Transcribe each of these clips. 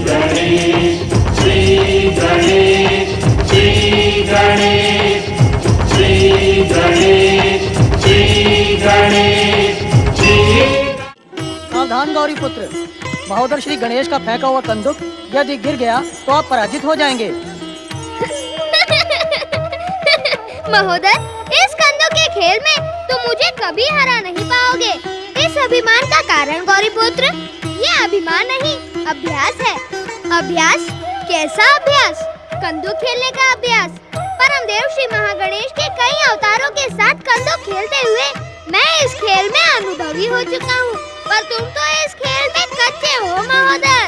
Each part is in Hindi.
गणेश, श्री गणेश, श्री गणेश, श्री गणेश, श्री गणेश, श्री। सावधान गौरी पुत्र, महोदर श्री गणेश का फेंका हुआ कंदुक यदि गिर गया तो आप पराजित हो जाएंगे। महोदर, इस कंदुक के खेल में तुम मुझे कभी हरा नहीं पाओगे। इस अभिमान का कारण गौरी पुत्र, ये अभिमान नहीं अभ्यास है। अभ्यास? कैसा अभ्यास? कंदुक खेलने का अभ्यास। परमदेव श्री महागणेश के कई अवतारों के साथ कंदुक खेलते हुए मैं इस खेल में अनुभवी हो चुका हूँ, पर तुम तो इस खेल में कच्चे हो महोदर।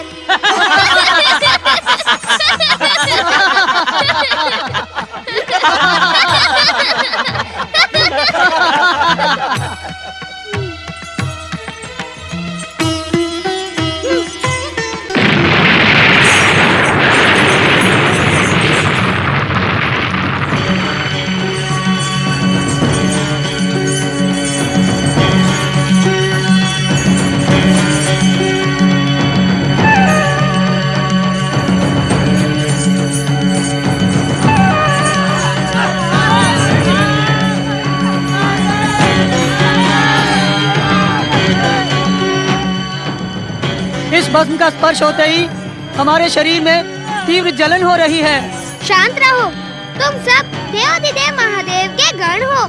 इस भस्म का स्पर्श होते ही हमारे शरीर में तीव्र जलन हो रही है। शांत रहो, तुम सब देवाधिदेव महादेव के गण हो।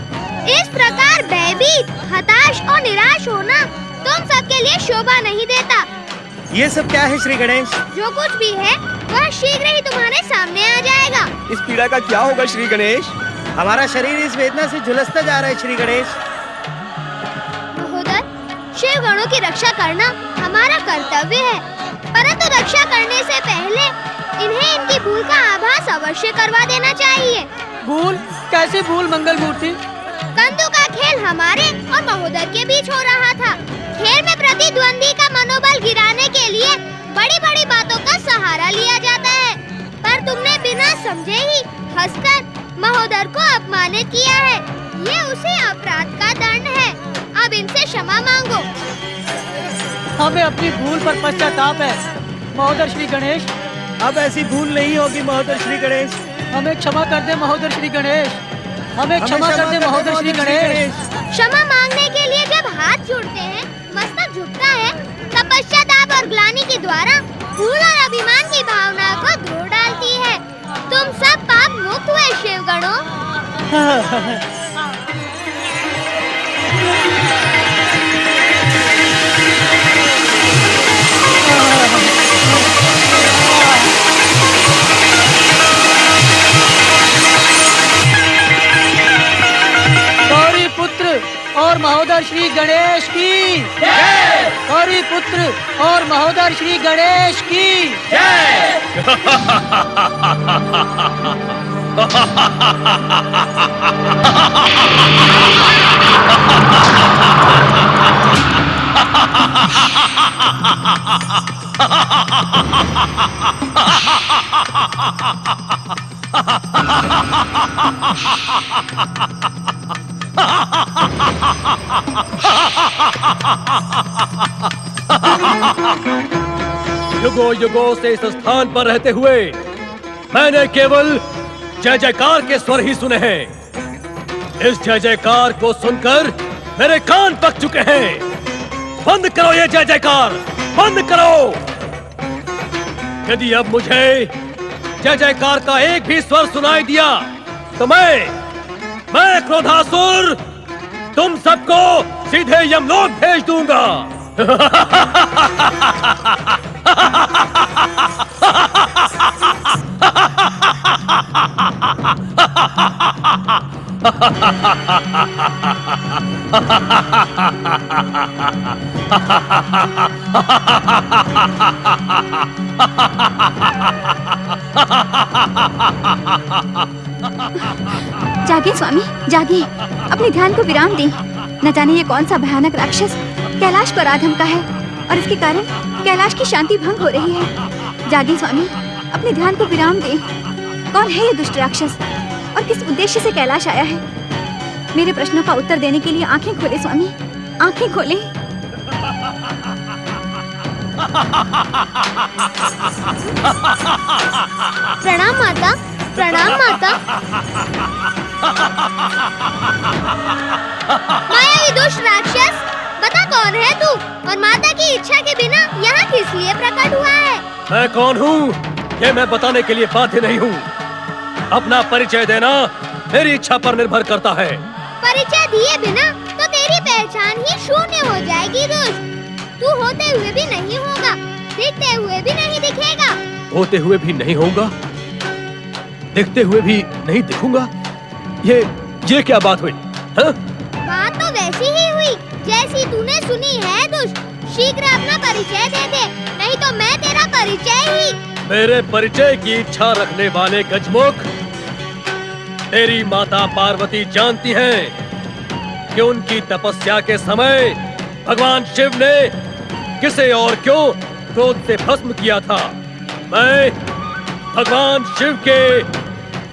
इस प्रकार भयभीत, हताश और निराश होना तुम सबके लिए शोभा नहीं देता। ये सब क्या है श्री गणेश? जो कुछ भी है वह शीघ्र ही तुम्हारे सामने आ जाएगा। इस पीड़ा का क्या होगा श्री गणेश? हमारा शरीर इस वेदना से झुलसता जा रहा है श्री गणेश। महोदर, शिव गणों की रक्षा करना हमारा कर्तव्य है, परंतु रक्षा करने से पहले इन्हें इनकी भूल का आभास अवश्य करवा देना चाहिए। भूल? कैसी भूल मंगल मूर्ति? कंदुक का खेल हमारे और महोदर के बीच हो रहा था। खेल में प्रतिद्वंदी का मनोबल गिराने के लिए बड़ी बड़ी बातों का सहारा लिया जाता है, पर तुमने बिना समझे ही हंसकर महोदर को अपमानित किया है। ये उसे अपराध का दंड है। अब इनसे क्षमा मांगो। हमें अपनी भूल पर पश्चाताप है महोदर श्री गणेश। अब ऐसी भूल नहीं होगी महोदर श्री गणेश। हमें क्षमा कर दे महोदर श्री गणेश। हमें क्षमा कर दे महोदर श्री गणेश। क्षमा मांगने के लिए जब हाथ जुड़ते हैं, मस्तक झुकता है, तब पश्चाताप और ग्लानि के द्वारा भूल और अभिमान की भावना को धो डालती है। तुम सब पाप मुक्त हुए शिवगणों। गौरी पुत्र और महोदर श्री गणेश की जय। गौरी पुत्र और महोदर श्री गणेश की जय। युगों युगों से इस स्थान पर रहते हुए मैंने केवल जय जयकार के स्वर ही सुने हैं। इस जय जयकार को सुनकर मेरे कान पक चुके हैं। बंद करो ये जय जयकार, बंद करो। यदि अब मुझे जय जयकार का एक भी स्वर सुनाई दिया तो मैं क्रोधासुर तुम सबको सीधे यमलोक भेज दूंगा। जागिए स्वामी, जागिए, अपने ध्यान को विराम दें। न जाने ये कौन सा भयानक राक्षस कैलाश पर आधम का है और इसके कारण कैलाश की शांति भंग हो रही है। जागिए स्वामी, अपने ध्यान को विराम दें। कौन है ये दुष्ट राक्षस और किस उद्देश्य से कैलाश आया है? मेरे प्रश्नों का उत्तर देने के लिए आंखें खोले स्वामी, आंखें खोले। प्रणाम माता, प्रणाम माता। मायावी दुष्ट राक्षस, बता कौन है तू और माता की इच्छा के बिना यहाँ किस लिए प्रकट हुआ है? मैं कौन हूँ ये मैं बताने के लिए बाध्य नहीं हूँ। अपना परिचय देना मेरी इच्छा पर निर्भर करता है। परिचय दिए बिना तो तेरी पहचान ही शून्य हो जाएगी दुष्ट। तू होते हुए भी नहीं होगा, दिखते हुए भी नहीं दिखेगा। होते हुए भी नहीं होऊंगा, दिखते हुए भी नहीं दिखूंगा। ये क्या बात हुई? हाँ? बात तो वैसी ही हुई जैसी तूने सुनी है दुष्ट। शीघ्र अपना परिचय दे दे, नहीं तो मैं तेरा परिचय ही। मेरे परिचय की इच्छा रखने वाले गजमुख, तेरी माता पार्वती जानती हैं कि उनकी तपस्या के समय भगवान शिव ने किसे और क्यों क्रोध से भस्म किया था। मैं भगवान शिव के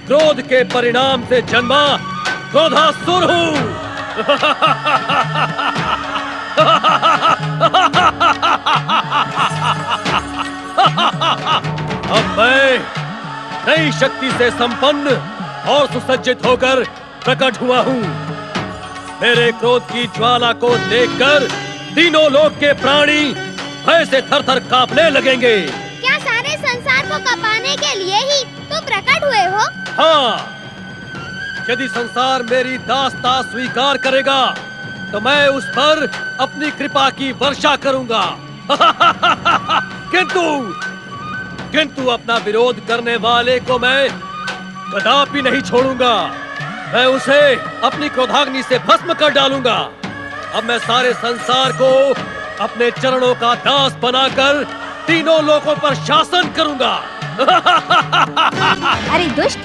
क्रोध के परिणाम से जन्मा क्रोधासुर हूँ। अब मैं नई शक्ति से संपन्न और सुसज्जित होकर प्रकट हुआ हूँ। मेरे क्रोध की ज्वाला को देखकर तीनों लोक के प्राणी भय से थर-थर कांपने लगेंगे। क्या सारे संसार को कपाने के लिए ही तुम प्रकट हुए हो? हाँ, यदि संसार मेरी दास्ता स्वीकार करेगा तो मैं उस पर अपनी कृपा की वर्षा करूंगा। किंतु अपना विरोध करने वाले को मैं कदापि नहीं छोड़ूंगा। मैं उसे अपनी क्रोधाग्नि से भस्म कर डालूंगा। अब मैं सारे संसार को अपने चरणों का दास बनाकर तीनों लोकों पर शासन करूंगा। अरे दुष्ट,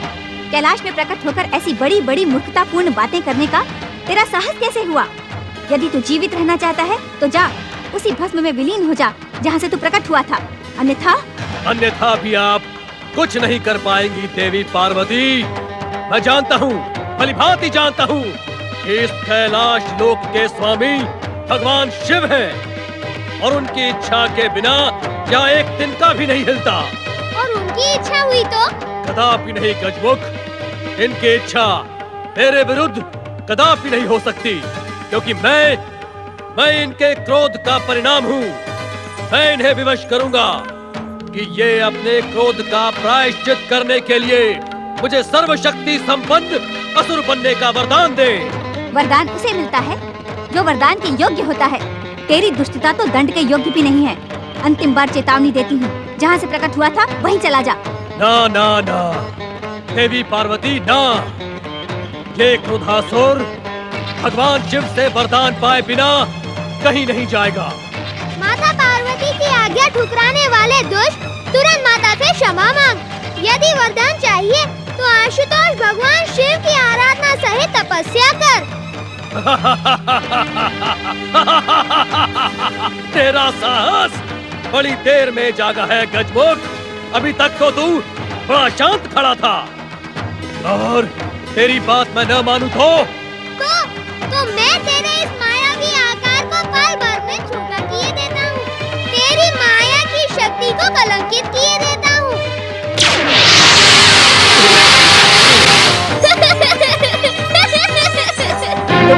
कैलाश में प्रकट होकर ऐसी बड़ी बड़ी मूर्खतापूर्ण बातें करने का तेरा साहस कैसे हुआ? यदि तू जीवित रहना चाहता है तो जा उसी भस्म में विलीन हो जा जहाँ से तू प्रकट हुआ था। अन्यथा भी आप कुछ नहीं कर पाएंगी देवी पार्वती। मैं जानता हूँ, भलीभांति जानता हूँ कि इस कैलाश लोक के स्वामी भगवान शिव हैं और उनकी इच्छा के बिना क्या एक दिन का भी नहीं हिलता। और उनकी इच्छा हुई तो? कदापि नहीं गजमुख, इनकी इच्छा मेरे विरुद्ध कदापि नहीं हो सकती, क्योंकि मैं इनके क्रोध का परिणाम हूँ। मैं इन्हें विवश करूंगा कि ये अपने क्रोध का प्रायश्चित करने के लिए मुझे सर्वशक्ति संपन्न असुर बनने का वरदान दे। वरदान उसे मिलता है जो वरदान के योग्य होता है। तेरी दुष्टता तो दंड के योग्य भी नहीं है। अंतिम बार चेतावनी देती हूँ, जहाँ से प्रकट हुआ था वहीं चला जा। ना ना ना देवी पार्वती, ना। ये क्रोधासुर भगवान शिव से वरदान पाए बिना कहीं नहीं जाएगा। माता पार्वती की आज्ञा ठुकराने वाले दुष्ट, तुरंत माता से क्षमा मांग। यदि वरदान चाहिए तो आशुतोष भगवान शिव की आराधना सहित तपस्या कर। तेरा साहस बड़ी देर में जागा है गजमुख। अभी तक तो तू बड़ा शांत खड़ा था, और तेरी बात मैं न मानूं तो मैं तेरे इस मायावी आकार को पल भर में छोटा किए देता हूँ। तेरी माया की शक्ति को कलंकित किए देता हूँ।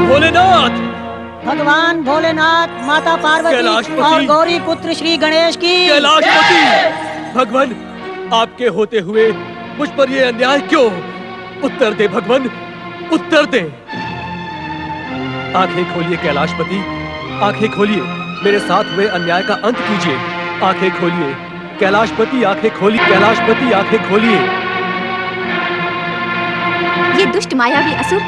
भोलेनाथ, भगवान भोलेनाथ, माता पार्वती कैलाशपति और गौरी पुत्र श्री गणेश की कैलाशपति। भगवान, आपके होते हुए मुझ पर ये अन्याय क्यों? उत्तर दे भगवान, उत्तर दे। आंखें खोलिए कैलाशपति, आंखें खोलिए। मेरे साथ हुए अन्याय का अंत कीजिए। आंखें खोलिए कैलाशपति, आंखें खोलिए कैलाशपति, आंखें खोलिए। ये दुष्ट मायावी असुर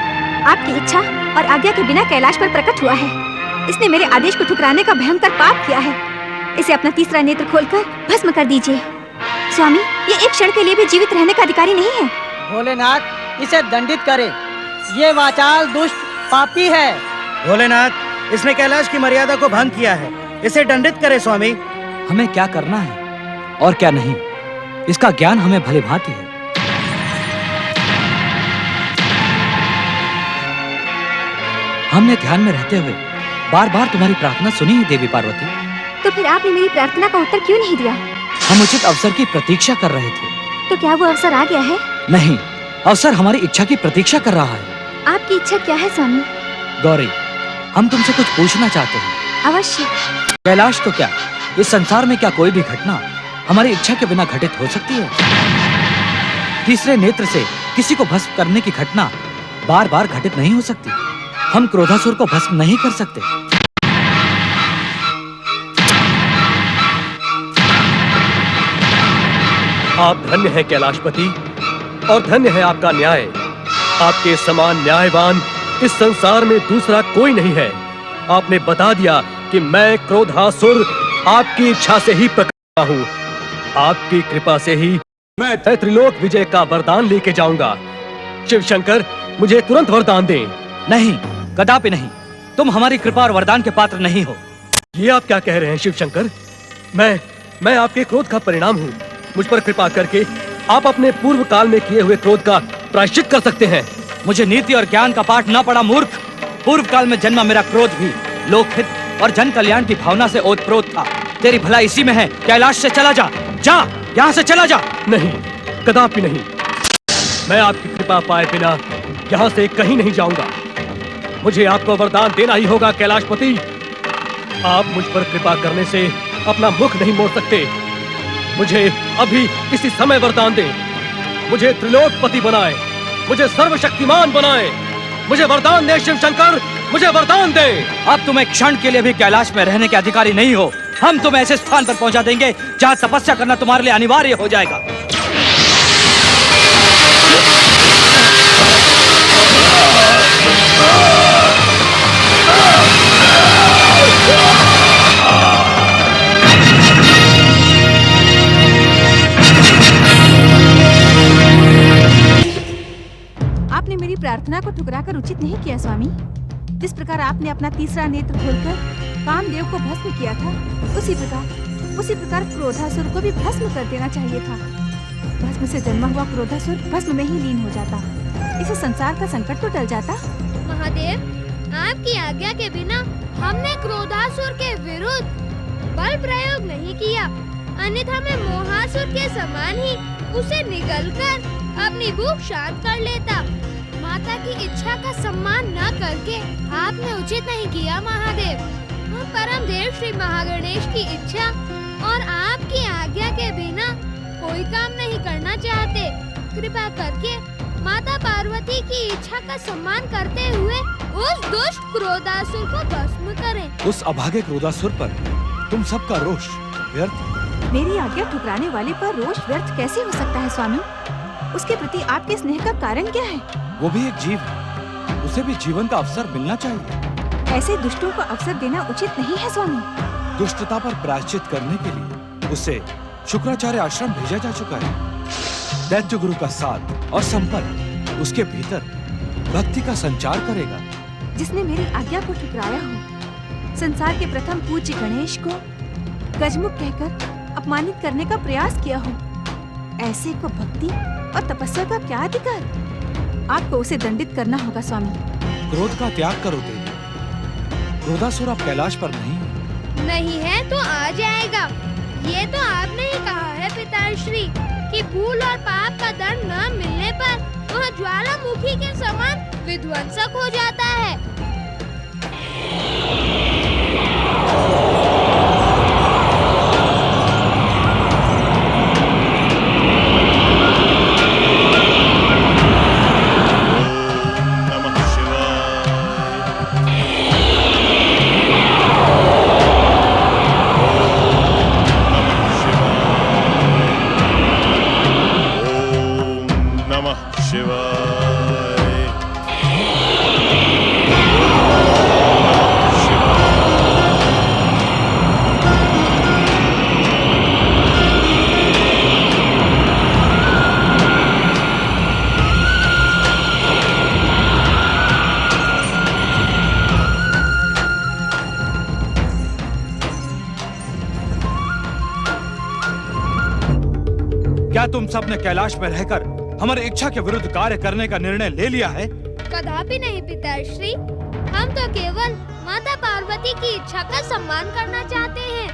आपकी इच्छा और आज्ञा के बिना कैलाश पर प्रकट हुआ है। इसने मेरे आदेश को ठुकराने का भयंकर पाप किया है। इसे अपना तीसरा नेत्र खोलकर भस्म कर दीजिए। स्वामी, ये एक क्षण के लिए भी जीवित रहने का अधिकारी नहीं है। भोलेनाथ, इसे दंडित करे। ये वाचाल दुष्ट पापी है। भोलेनाथ, इसने कैलाश की मर्यादा को भंग किया है। इसे दंडित करे स्वामी। हमें क्या करना है और क्या नहीं, इसका ज्ञान हमें भली भांति है। हमने ध्यान में रहते हुए बार बार तुम्हारी प्रार्थना सुनी है देवी पार्वती। तो फिर आपने मेरी प्रार्थना का उत्तर क्यों नहीं दिया? हम उचित अवसर की प्रतीक्षा कर रहे थे। तो क्या वो अवसर आ गया है? नहीं, अवसर हमारी इच्छा की प्रतीक्षा कर रहा है। आपकी इच्छा क्या है स्वामी? गौरी, हम तुमसे कुछ पूछना चाहते हैं। अवश्य। कैलाश तो क्या, इस संसार में क्या कोई भी घटना हमारी इच्छा के बिना घटित हो सकती है? तीसरे नेत्र से किसी को भस्म करने की घटना बार बार घटित नहीं हो सकती। हम क्रोधासुर को भस्म नहीं कर सकते। आप धन्य हैं कैलाशपति, और धन्य है आपका न्याय। आपके समान न्यायवान इस संसार में दूसरा कोई नहीं है। आपने बता दिया कि मैं क्रोधासुर आपकी इच्छा से ही प्रकट हुआ हूँ। आपकी कृपा से ही मैं त्रिलोक विजय का वरदान लेके जाऊंगा। शिव शंकर, मुझे तुरंत वरदान दें। नहीं, कदापि नहीं। तुम हमारी कृपा और वरदान के पात्र नहीं हो। ये आप क्या कह रहे हैं शिव शंकर? मैं आपके क्रोध का परिणाम हूँ। मुझ पर कृपा करके आप अपने पूर्व काल में किए हुए क्रोध का प्रायश्चित कर सकते हैं। मुझे नीति और ज्ञान का पाठ न पड़ा मूर्ख। पूर्व काल में जन्मा मेरा क्रोध भी लोकहित और जन कल्याण की भावना से ओतप्रोत था। तेरी भलाई इसी में है। कैलाश से चला जा, जा, यहाँ से चला जा। नहीं, कदापि नहीं। मैं आपकी कृपा पाए बिना यहाँ से कहीं नहीं जाऊंगा। मुझे आपको वरदान देना ही होगा कैलाशपति। आप मुझ पर कृपा करने से अपना मुख नहीं मोड़ सकते। मुझे अभी इसी समय वरदान दें। मुझे त्रिलोकपति बनाए, मुझे सर्वशक्तिमान बनाए। मुझे वरदान दे शिव शंकर, मुझे वरदान दे। अब तुम एक क्षण के लिए भी कैलाश में रहने के अधिकारी नहीं हो। हम तुम्हें ऐसे स्थान पर पहुंचा देंगे जहां तपस्या करना तुम्हारे लिए अनिवार्य हो जाएगा। आपने मेरी प्रार्थना को ठुकराकर उचित नहीं किया स्वामी। जिस प्रकार आपने अपना तीसरा नेत्र खोलकर कामदेव को भस्म किया था, उसी प्रकार क्रोधासुर को भी भस्म कर देना चाहिए था। भस्म से जन्मा हुआ क्रोधासुर भस्म में ही लीन हो जाता। इसे संसार का संकट तो टल जाता। महादेव, आपकी आज्ञा के बिना हमने क्रोधासुर के विरुद्ध बल प्रयोग नहीं किया, अन्यथा मैं मोहासुर के समान ही उसे निगलकर अपनी भूख शांत कर लेता। माता की इच्छा का सम्मान न करके आपने उचित नहीं किया महादेव। हम परम देव श्री महागणेश की इच्छा और आपकी आज्ञा के बिना कोई काम नहीं करना चाहते। कृपा करके माता पार्वती की इच्छा का सम्मान करते हुए उस दुष्ट क्रोधासुर को भस्म करें। उस अभागे क्रोधासुर पर तुम सबका रोष व्यर्थ। मेरी आज्ञा ठुकराने वाले पर रोष व्यर्थ कैसे हो सकता है स्वामी? उसके प्रति आपके स्नेह का कारण क्या है? वो भी एक जीव है, उसे भी जीवन का अवसर मिलना चाहिए। ऐसे दुष्टों को अवसर देना उचित नहीं है स्वामी। दुष्टता पर प्रायश्चित करने के लिए उसे शुक्राचार्य आश्रम भेजा जा चुका है। दैत्य गुरु का साथ और संपर्क उसके भीतर भक्ति का संचार करेगा। जिसने मेरी आज्ञा को ठुकराया हो, संसार के प्रथम पूज्य गणेश को गजमुख कहकर अपमानित करने का प्रयास किया हो, ऐसे को भक्ति और तपस्या का क्या अधिकार? आपको उसे दंडित करना होगा स्वामी। क्रोध का त्याग करो देवी। क्रोधासुर अब कैलाश पर नहीं है तो आ जाएगा। ये तो आपने ही कहा है पिताश्री कि भूल और पाप का दंड न मिलने पर वह ज्वालामुखी के समान विध्वंसक हो जाता है। क्या तुम सब ने कैलाश में रहकर हमारी इच्छा के विरुद्ध कार्य करने का निर्णय ले लिया है? कदापि नहीं पिताश्री। हम तो केवल माता पार्वती की इच्छा का सम्मान करना चाहते हैं।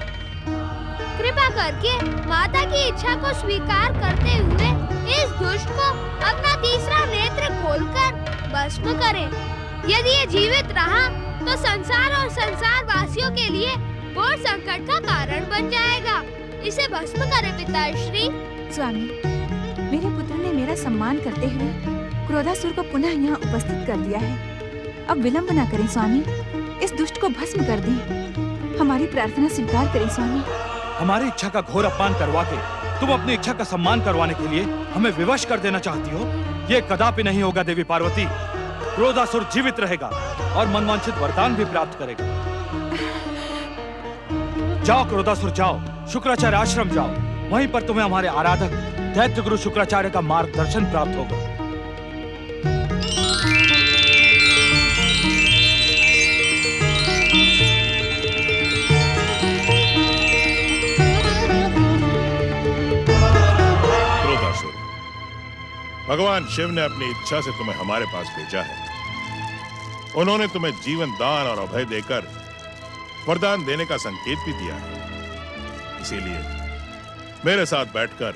कृपा करके माता की इच्छा को स्वीकार करते हुए इस दुष्ट को अपना तीसरा नेत्र खोलकर भस्म करें। यदि ये जीवित रहा तो संसार और संसार वासियों के लिए घोर संकट का कारण बन जाएगा। इसे भस्म करें पिताश्री। स्वामी, मेरे पुत्र ने मेरा सम्मान करते हुए क्रोधासुर को पुनः यहाँ उपस्थित कर दिया है। अब विलंब न करें स्वामी, इस दुष्ट को भस्म कर दें। हमारी प्रार्थना स्वीकार करें स्वामी। हमारी इच्छा का घोर अपमान करवा के तुम अपनी इच्छा का सम्मान करवाने के लिए हमें विवश कर देना चाहती हो? ये कदापि नहीं होगा देवी पार्वती। क्रोधासुर जीवित रहेगा और मनवांछित वरदान भी प्राप्त करेगा। जाओ क्रोधासुर, जाओ शुक्राचार्य आश्रम जाओ। वहीं पर तुम्हें हमारे आराधक दैत्य गुरु शुक्राचार्य का मार्गदर्शन प्राप्त होगा। क्रोधासुर, भगवान शिव ने अपनी इच्छा से तुम्हें हमारे पास भेजा है। उन्होंने तुम्हें जीवन दान और अभय देकर वरदान देने का संकेत भी दिया है। इसीलिए मेरे साथ बैठकर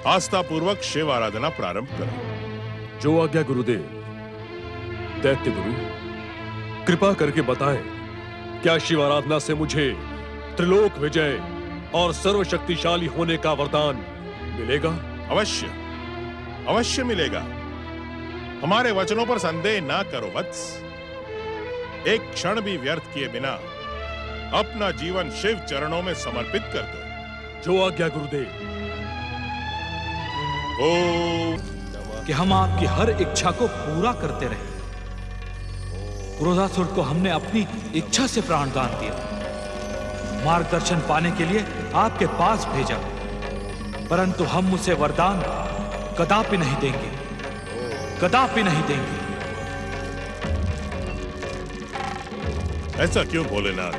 आस्था पूर्वक शिव आराधना प्रारंभ करो। जो आज्ञा गुरुदेव। दैत्य गुरु, कृपा करके बताएं, क्या शिव आराधना से मुझे त्रिलोक विजय और सर्वशक्तिशाली होने का वरदान मिलेगा? अवश्य, अवश्य मिलेगा। हमारे वचनों पर संदेह ना करो वत्स। एक क्षण भी व्यर्थ किए बिना अपना जीवन शिव चरणों में समर्पित कर दो। जो आज्ञा गुरुदेव। कि हम आपकी हर इच्छा को पूरा करते रहे। क्रोधासुर को हमने अपनी इच्छा से प्राणदान दिया, मार्गदर्शन पाने के लिए आपके पास भेजा, परंतु हम उसे वरदान कदापि नहीं देंगे, कदापि नहीं देंगे। ऐसा क्यों भोलेनाथ?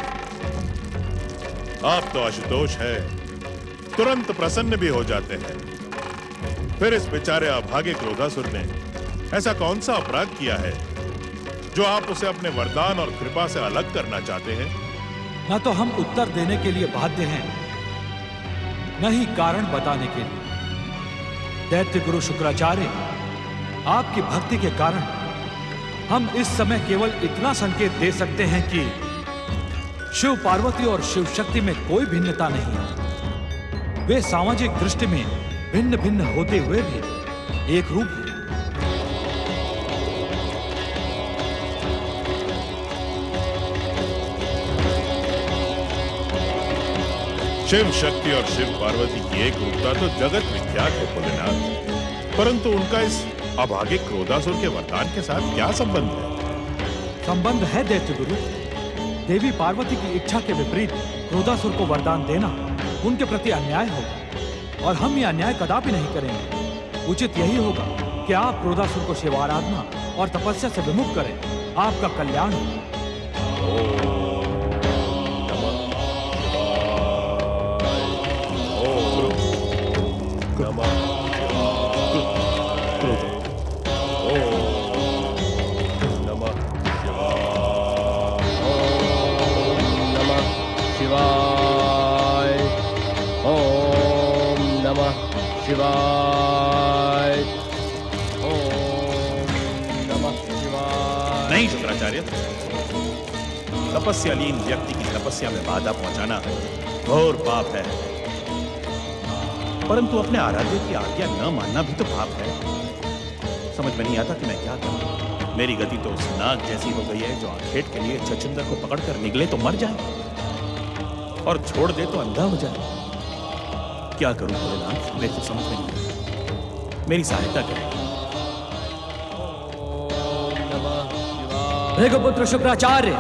आप तो आशुतोष है, तुरंत प्रसन्न भी हो जाते हैं। फिर इस बेचारे अभागे क्रोधासुर ने ऐसा कौन सा अपराध किया है जो आप उसे अपने वरदान और कृपा से अलग करना चाहते हैं? न तो हम उत्तर देने के लिए बाध्य हैं, न ही कारण बताने के लिए। दैत्य गुरु शुक्राचार्य, आपकी भक्ति के कारण हम इस समय केवल इतना संकेत दे सकते हैं कि शिव पार्वती और शिव शक्ति में कोई भिन्नता नहीं है। वे सामाजिक दृष्टि में भिन्न भिन्न होते हुए भी एक रूप है। शिव शक्ति और शिव पार्वती की एक रूपता तो जगत विख्यात है भोलेनाथ, परंतु उनका इस अभागे क्रोधासुर के वरदान के साथ क्या संबंध है? संबंध है दैत्य गुरु। देवी पार्वती की इच्छा के विपरीत क्रोधासुर को वरदान देना उनके प्रति अन्याय होगा, और हम ये अन्याय कदापि नहीं करेंगे। उचित यही होगा कि आप क्रोधासुर को शिवाराधना और तपस्या से विमुख करें। आपका कल्याण हो। नहीं शुक्राचार्य, तपस्यालीन व्यक्ति की तपस्या में बाधा पहुंचाना घोर पाप है, परंतु अपने आराध्य की आज्ञा न मानना भी तो पाप है। समझ में नहीं आता कि मैं क्या करूं। मेरी गति तो उस नाग जैसी हो गई है जो आखेट के लिए छछूंदर को पकड़कर निकले तो मर जाए और छोड़ दे तो अंधा हो जाए। क्या करूं भोलेनाथ, मेरे को समझ में नहीं आता। मेरी सहायता करें। भृगुपुत्र शुक्राचार्य,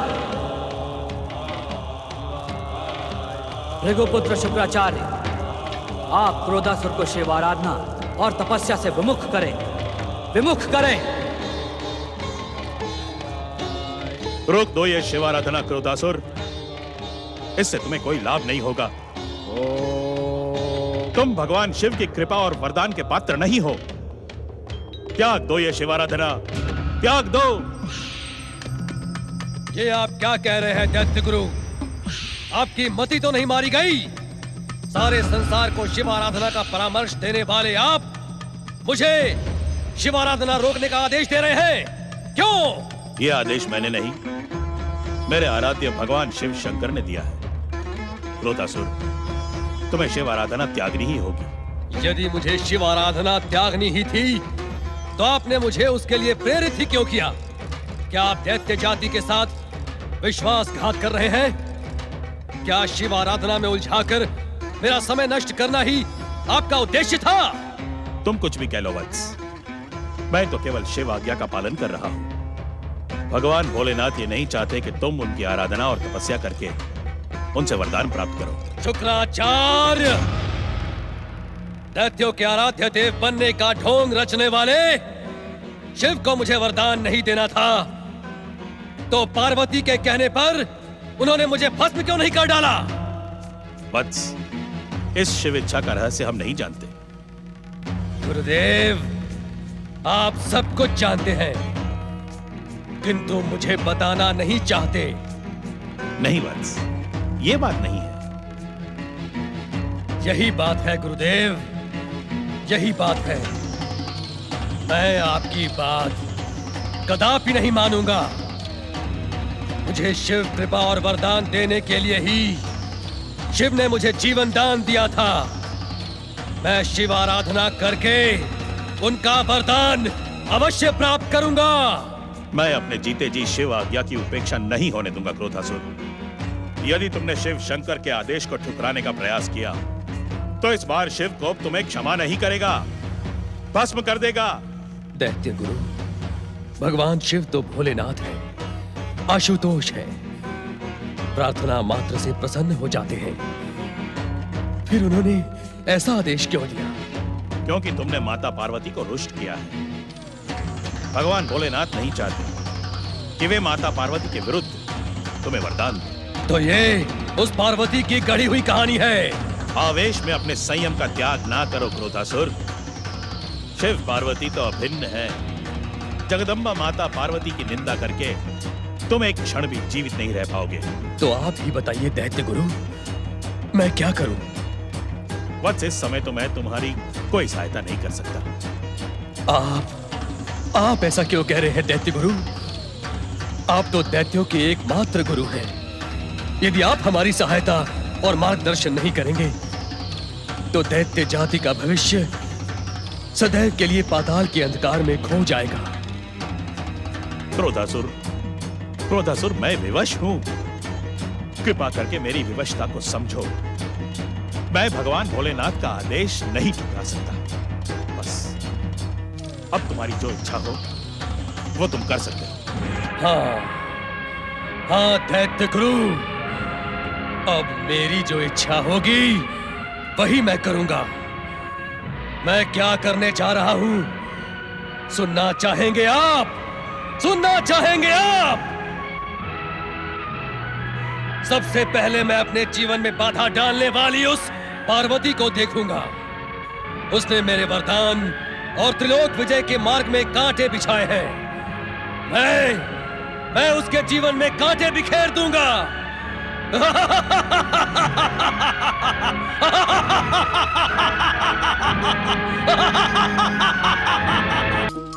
भृगुपुत्र शुक्राचार्य, आप क्रोधासुर को शिवाराधना और तपस्या से विमुख करें, विमुख करें। रोक दो ये शिवाराधना क्रोधासुर, इससे तुम्हें कोई लाभ नहीं होगा। तुम भगवान शिव की कृपा और वरदान के पात्र नहीं हो। त्याग दो ये शिवाराधना, त्याग दो। ये आप क्या कह रहे हैं दैत्य गुरु? आपकी मति तो नहीं मारी गई? सारे संसार को शिव आराधना का परामर्श देने वाले आप मुझे शिव आराधना रोकने का आदेश दे रहे हैं, क्यों? यह आदेश मैंने नहीं, मेरे आराध्य भगवान शिव शंकर ने दिया है। क्रोधासुर, तुम्हें शिव आराधना त्यागनी ही होगी। यदि मुझे शिव आराधना त्यागनी ही थी तो आपने मुझे उसके लिए प्रेरित ही क्यों किया? क्या आप दैत्य जाति के साथ विश्वासघात कर रहे हैं? क्या शिव आराधना में उलझाकर मेरा समय नष्ट करना ही आपका उद्देश्य था? तुम कुछ भी कह लो वत्स, मैं तो केवल शिव आज्ञा का पालन कर रहा हूं। भगवान भोलेनाथ ये नहीं चाहते कि तुम उनकी आराधना और तपस्या करके उनसे वरदान प्राप्त करो। शुक्राचार्य, दैत्यों के आराध्य देव बनने का ढोंग रचने वाले शिव को मुझे वरदान नहीं देना था, तो पार्वती के कहने पर उन्होंने मुझे भस्म क्यों नहीं कर डाला? वत्स, इस शिव इच्छा का रहस्य हम नहीं जानते। गुरुदेव, आप सब कुछ जानते हैं, किंतु मुझे बताना नहीं चाहते। नहीं वत्स, ये बात नहीं है। यही बात है गुरुदेव, यही बात है। मैं आपकी बात कदापि नहीं मानूंगा। मुझे शिव कृपा और वरदान देने के लिए ही शिव ने मुझे जीवन दान दिया था। मैं शिव आराधना करके उनका वरदान अवश्य प्राप्त करूंगा। मैं अपने जीते जी शिव आज्ञा की उपेक्षा नहीं होने दूंगा क्रोधासुर। यदि तुमने शिव शंकर के आदेश को ठुकराने का प्रयास किया तो इस बार शिव कोप तुम्हें क्षमा नहीं करेगा, भस्म कर देगा। दैत्य गुरु, भगवान शिव तो भोलेनाथ है, आशुतोष है, प्रार्थना मात्र से प्रसन्न हो जाते हैं। फिर उन्होंने ऐसा आदेश क्यों दिया? क्योंकि तुमने माता पार्वती को रुष्ट किया है। भगवान भोलेनाथ नहीं चाहते कि वे माता पार्वती के विरुद्ध तुम्हें वरदान दें। तो ये उस पार्वती की गढ़ी हुई कहानी है। आवेश में अपने संयम का त्याग ना करो क्रोधासुर। शिव पार्वती तो अभिन्न है। जगदम्बा माता पार्वती की निंदा करके तुम एक क्षण भी जीवित नहीं रह पाओगे। तो आप ही बताइए दैत्य गुरु, मैं क्या करूं? वत्स, इस समय तो मैं तुम्हारी कोई सहायता नहीं कर सकता। आप ऐसा क्यों कह रहे हैं दैत्य गुरु? आप तो दैत्यों के एकमात्र गुरु हैं। यदि आप हमारी सहायता और मार्गदर्शन नहीं करेंगे तो दैत्य जाति का भविष्य सदैव के लिए पाताल के अंधकार में खो जाएगा। क्रोधासुर, क्रोधासुर, मैं विवश हूं। कृपा करके मेरी विवशता को समझो। मैं भगवान भोलेनाथ का आदेश नहीं ठुकरा सकता। बस अब तुम्हारी जो इच्छा हो वो तुम कर सकते हो। हाँ दैत्य गुरु, अब मेरी जो इच्छा होगी वही मैं करूंगा। मैं क्या करने जा रहा हूं सुनना चाहेंगे आप? सुनना चाहेंगे आप? सबसे पहले मैं अपने जीवन में बाधा डालने वाली उस पार्वती को देखूंगा। उसने मेरे वरदान और त्रिलोक विजय के मार्ग में कांटे बिछाए हैं। मैं उसके जीवन में कांटे बिखेर दूंगा।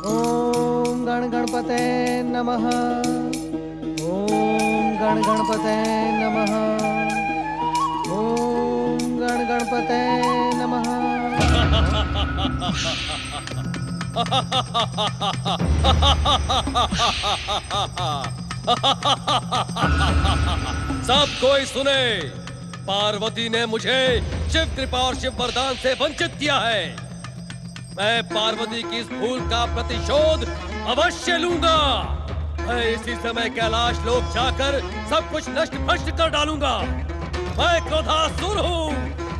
ओम गण गणपते नमः। ओम गण गणपते नमः। ओम गण गणपते नमः। सब कोई सुने, पार्वती ने मुझे शिव कृपा और शिव वरदान से वंचित किया है। मैं पार्वती की इस भूल का प्रतिशोध अवश्य लूंगा। मैं इसी समय कैलाश लोक जाकर सब कुछ नष्ट भ्रष्ट कर डालूंगा। मैं क्रोधासुर हूँ,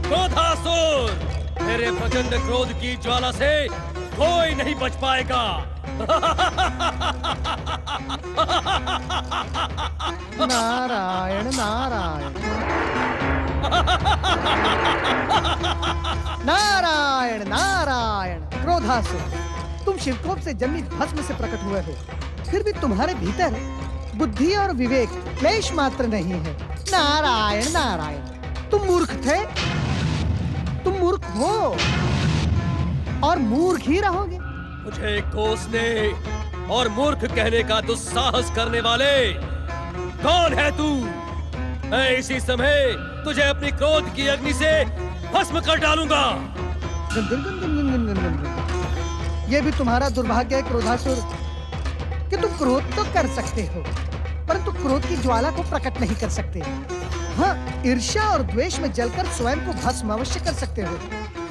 क्रोधासुर। मेरे प्रचंड क्रोध की ज्वाला से कोई नहीं बच पाएगा। नारायण नारायण नारायण नारायण। क्रोधासुर, तुम शिवकोप से जन्मित भस्म से प्रकट हुए हो, फिर भी तुम्हारे भीतर बुद्धि और विवेक लेश मात्र नहीं है। नारायण नारायण। तुम मूर्ख थे, तुम मूर्ख हो और मूर्ख ही रहोगे। मुझे कोसने और मूर्ख कहने का दुस्साहस करने वाले कौन है तू? मैं इसी समय तुझे अपनी क्रोध की अग्नि से भस्म कर डालूंगा। ये भी तुम्हारा दुर्भाग्य है क्रोधासुर कि तुम क्रोध तो कर सकते हो परंतु क्रोध की ज्वाला को प्रकट नहीं कर सकते। हाँ, ईर्ष्या और द्वेष में जलकर स्वयं को भस्म अवश्य कर सकते हो।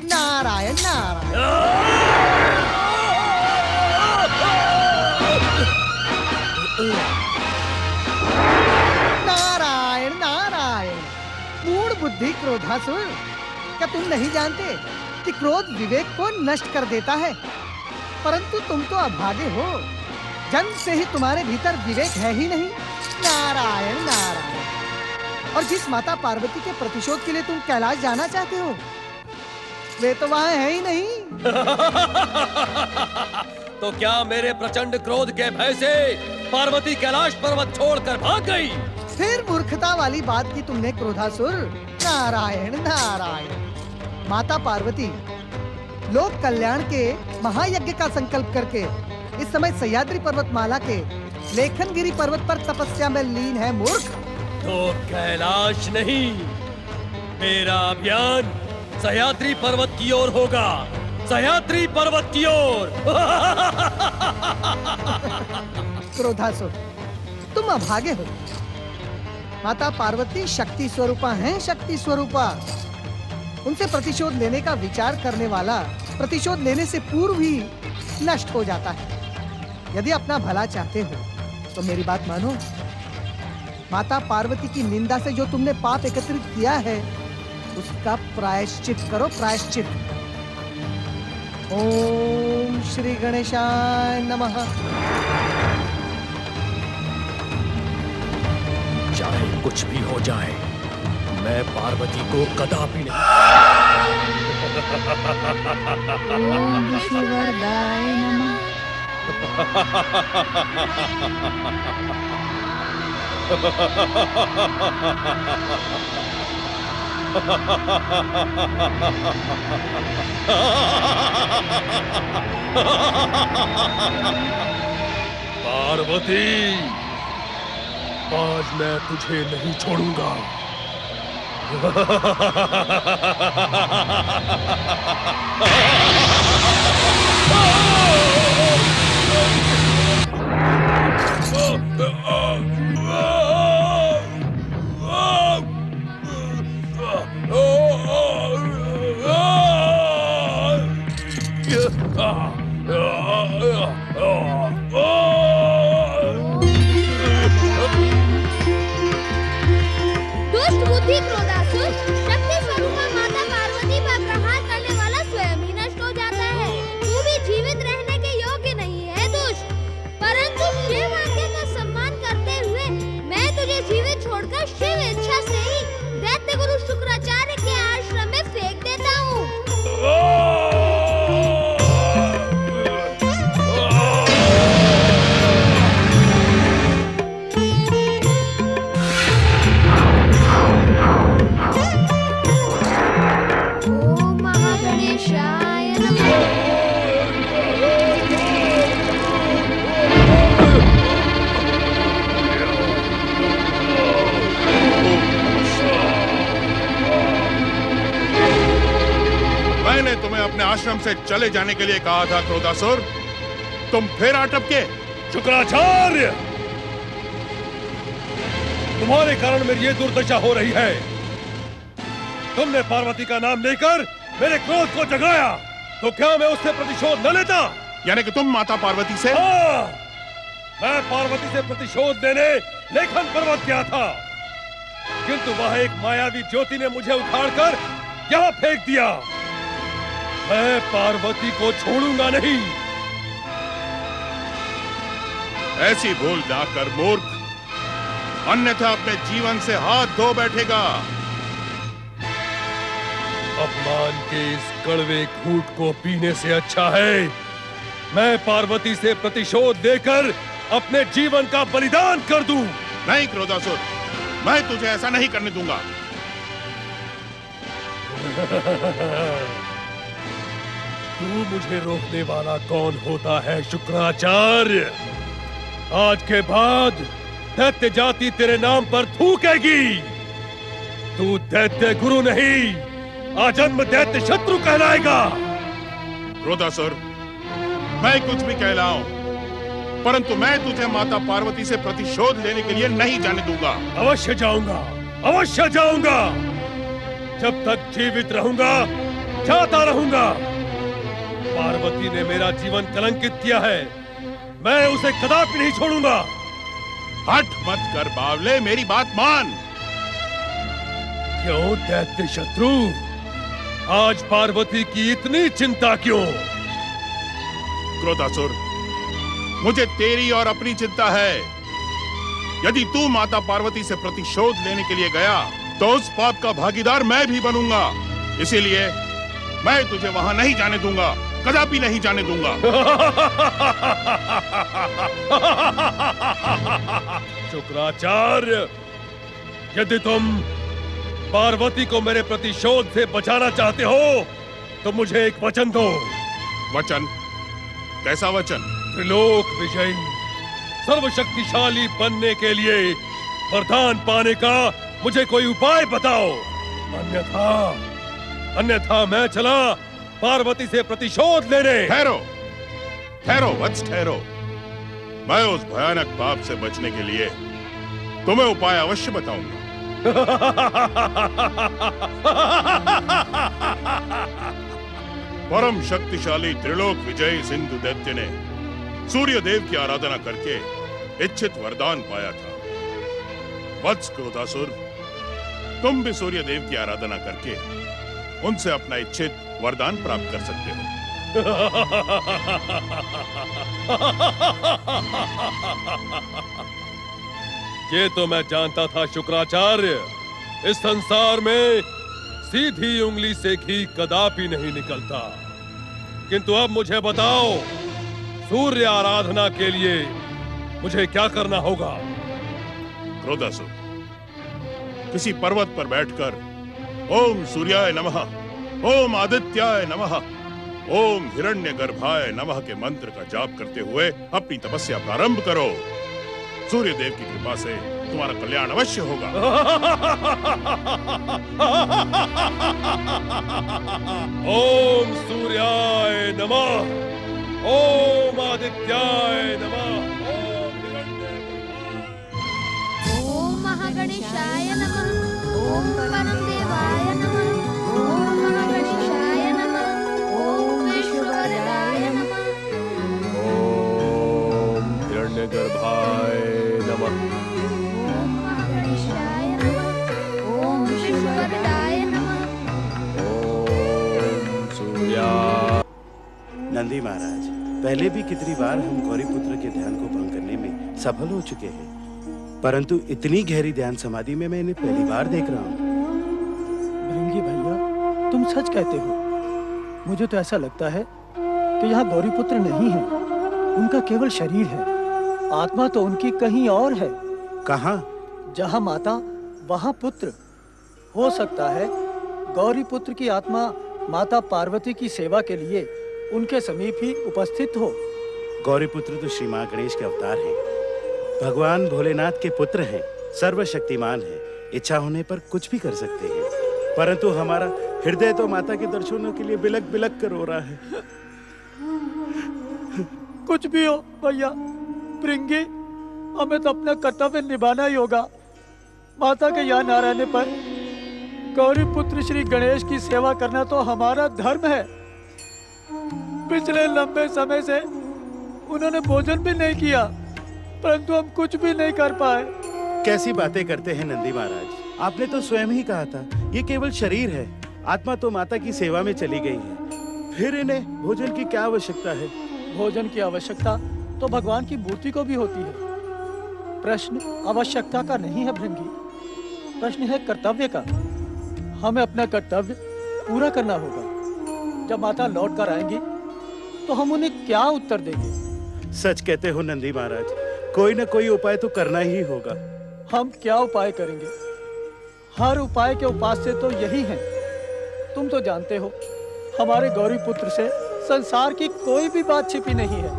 नारायण नारायण। नारायण नारायण। मूढ़ बुद्धि क्रोधासुर, क्या तुम नहीं जानते कि क्रोध विवेक को नष्ट कर देता है? परंतु तुम तो अभागे हो, जन्म से ही तुम्हारे भीतर विवेक है ही नहीं। नारायण नारायण। और जिस माता पार्वती के प्रतिशोध के लिए तुम कैलाश जाना चाहते हो वे तो वहाँ है ही नहीं। तो क्या मेरे प्रचंड क्रोध के भय से पार्वती कैलाश पर्वत छोड़कर भाग गई? फिर मूर्खता वाली बात की तुमने क्रोधासुर। नारायण नारायण। माता पार्वती लोक कल्याण के महायज्ञ का संकल्प करके इस समय सह्याद्री पर्वतमाला के लेखनगिरी पर्वत पर तपस्या में लीन है मूर्ख। तो कैलाश नहीं, मेरा अभियान सह्याद्री पर्वत की ओर होगा, सह्याद्री पर्वत की ओर। क्रोधासुर, तुम अभागे हो। माता पार्वती शक्ति स्वरूपा हैं, शक्ति स्वरूपा। उनसे प्रतिशोध लेने का विचार करने वाला प्रतिशोध लेने से पूर्व ही नष्ट हो जाता है। यदि अपना भला चाहते हो तो मेरी बात मानो। माता पार्वती की निंदा से जो तुमने पाप एकत्रित किया है उसका प्रायश्चित करो, प्रायश्चित। ओम श्री गणेशाय नमः। चाहे कुछ भी हो जाए, मैं पार्वती को कदापि नहीं। ओम शिवरदाय नमः। पार्वती, आज मैं तुझे नहीं छोड़ूंगा। दुष्ट बुद्धि क्रोधासुर, शक्ति स्वरूपा माता पार्वती पर प्रहार करने वाला स्वयं ही नष्ट हो जाता है। तू भी जीवित रहने के योग्य नहीं है दुष्ट। परंतु शिव आज्ञा का सम्मान करते हुए मैं तुझे जीवित छोड़कर शिव इच्छा से ही दैत्य गुरु शुक्राचार्य के आश्रम में फेंक देता हूँ। ओम महागणेशाय नमः। मैंने तुम्हें अपने आश्रम से चले जाने के लिए कहा था क्रोधासुर, तुम फिर अटके। शुक्राचार्य, तुम्हारे कारण मेरी ये दुर्दशा हो रही है। तुमने पार्वती का नाम लेकर मेरे क्रोध को जगाया, तो क्या मैं उससे प्रतिशोध न लेता? यानी कि तुम माता पार्वती से? हाँ, मैं पार्वती से प्रतिशोध लेने लेखन पर्वत गया था, किंतु वह एक मायावी ज्योति ने मुझे उखाड़कर यहाँ फेंक दिया। मैं पार्वती को छोड़ूंगा नहीं। ऐसी भूल ना कर मूर्ख, अन्यथा अपने जीवन से हाथ धो बैठेगा। अपमान के इस कड़वे घूंट को पीने से अच्छा है मैं पार्वती से प्रतिशोध देकर अपने जीवन का बलिदान कर दूं। नहीं क्रोधासुर, मैं तुझे ऐसा नहीं करने दूंगा। तू मुझे रोकने वाला कौन होता है शुक्राचार्य? आज के बाद दैत्य जाति तेरे नाम पर थूकेगी। तू दैत्य गुरु नहीं, आजन्म दैत्य शत्रु कहलाएगा। क्रोधासुर, मैं कुछ भी कहलाऊं, परंतु मैं तुझे माता पार्वती से प्रतिशोध लेने के लिए नहीं जाने दूंगा। अवश्य जाऊंगा, अवश्य जाऊंगा। जब तक जीवित रहूंगा जाता रहूंगा। पार्वती ने मेरा जीवन कलंकित किया है, मैं उसे कदापि नहीं छोड़ूंगा। हट मत कर बावले, मेरी बात मान। क्यों दैत्य शत्रु, आज पार्वती की इतनी चिंता क्यों? क्रोधासुर, मुझे तेरी और अपनी चिंता है। यदि तू माता पार्वती से प्रतिशोध लेने के लिए गया तो उस पाप का भागीदार मैं भी बनूंगा। इसीलिए मैं तुझे वहां नहीं जाने दूंगा, कदापि नहीं जाने दूंगा। शुक्राचार्य, यदि तुम पार्वती को मेरे प्रतिशोध से बचाना चाहते हो तो मुझे एक वचन दो। वचन? कैसा वचन? त्रिलोक विजयी, सर्वशक्तिशाली बनने के लिए वरदान पाने का मुझे कोई उपाय बताओ। अन्यथा मैं चला पार्वती से प्रतिशोध लेने। ठहरो, ठहरो वत्स, ठहरो। मैं उस भयानक पाप से बचने के लिए तुम्हें उपाय अवश्य बताऊंगा। परम शक्तिशाली त्रिलोक विजयी सिंधु दैत्य ने सूर्य देव की आराधना करके इच्छित वरदान पाया था। वत्स क्रोधासुर, तुम भी सूर्य देव की आराधना करके उनसे अपना इच्छित वरदान प्राप्त कर सकते हो। ये तो मैं जानता था शुक्राचार्य। इस संसार में सीधी उंगली से घी कदापि नहीं निकलता। किंतु अब मुझे बताओ, सूर्य आराधना के लिए मुझे क्या करना होगा? क्रोधासुर, किसी पर्वत पर बैठकर ओम सूर्याय नमः, ओम आदित्याय नमः, ओम हिरण्यगर्भाय नमः के मंत्र का जाप करते हुए अपनी तपस्या प्रारंभ करो। सूर्य देव की कृपा से तुम्हारा कल्याण अवश्य होगा। ओम सूर्याय नमः, ओम आदित्याय नमः, ओम हिरण्यगर्भाय। ओम महागणेशाय नमः, ओम परम देवाय नमः, ओम महागणेशाय नमः, ओम विश्ववरदाय नमः, ओम हिरण्यगर्भाय नमः, ओम महागणेशाय नमः, ओम विश्ववरदाय नमः, ओम सूर्या। नंदी महाराज, पहले भी कितनी बार हम गौरीपुत्र के ध्यान को भंग करने में सफल हो चुके हैं, परंतु इतनी गहरी ध्यान समाधि में मैं इन्हें पहली बार देख रहा हूँ। भृंगी भैया, तुम सच कहते हो। मुझे तो ऐसा लगता है कि यहाँ गौरीपुत्र नहीं है, उनका केवल शरीर है। आत्मा तो उनकी कहीं और है। कहाँ? जहाँ माता वहाँ पुत्र। हो सकता है गौरीपुत्र की आत्मा माता पार्वती की सेवा के लिए उनके समीप ही उपस्थित हो। गौरीपुत्र तो श्री मां गणेश के अवतार हैं, भगवान भोलेनाथ के पुत्र हैं, सर्वशक्तिमान हैं, इच्छा होने पर कुछ भी कर सकते हैं। परंतु हमारा हृदय तो माता के दर्शनों के लिए बिलक बिलक कर रो रहा है। कुछ भी हो भैया, भृंगी, हमें तो अपना कर्तव्य निभाना ही होगा। माता के यहाँ न रहने पर गौरी पुत्र श्री गणेश की सेवा करना तो हमारा धर्म है। पिछले लंबे समय से उन्होंने भोजन भी नहीं किया, परंतु हम कुछ भी नहीं कर पाए। कैसी बातें करते हैं नंदी महाराज, आपने तो स्वयं ही कहा था ये केवल शरीर है, आत्मा तो माता की सेवा में चली गई है, फिर इन्हें भोजन की क्या आवश्यकता है? भोजन की आवश्यकता तो भगवान की मूर्ति को भी होती है। प्रश्न आवश्यकता का नहीं है भृंगी, प्रश्न है कर्तव्य का। हमें अपना कर्तव्य पूरा करना होगा। जब माता लौट कर आएंगी तो हम उन्हें क्या उत्तर देंगे? सच कहते हो नंदी महाराज, कोई न कोई उपाय तो करना ही होगा। हम क्या उपाय करेंगे? हर उपाय के उपास्य तो यही है, तुम तो जानते हो हमारे गौरी पुत्र से संसार की कोई भी बात छिपी नहीं है।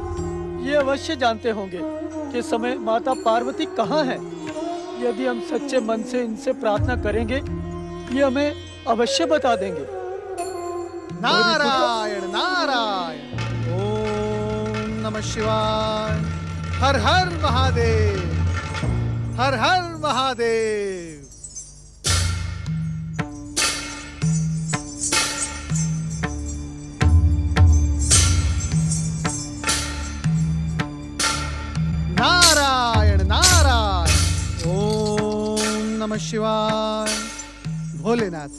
ये अवश्य जानते होंगे कि समय माता पार्वती कहाँ है। यदि हम सच्चे मन से इनसे प्रार्थना करेंगे ये हमें अवश्य बता देंगे। नारायण नारायण, ओम नमः शिवाय। हर हर महादेव, हर हर महादेव। नारायण नारायण, ओम नमः शिवाय। भोलेनाथ,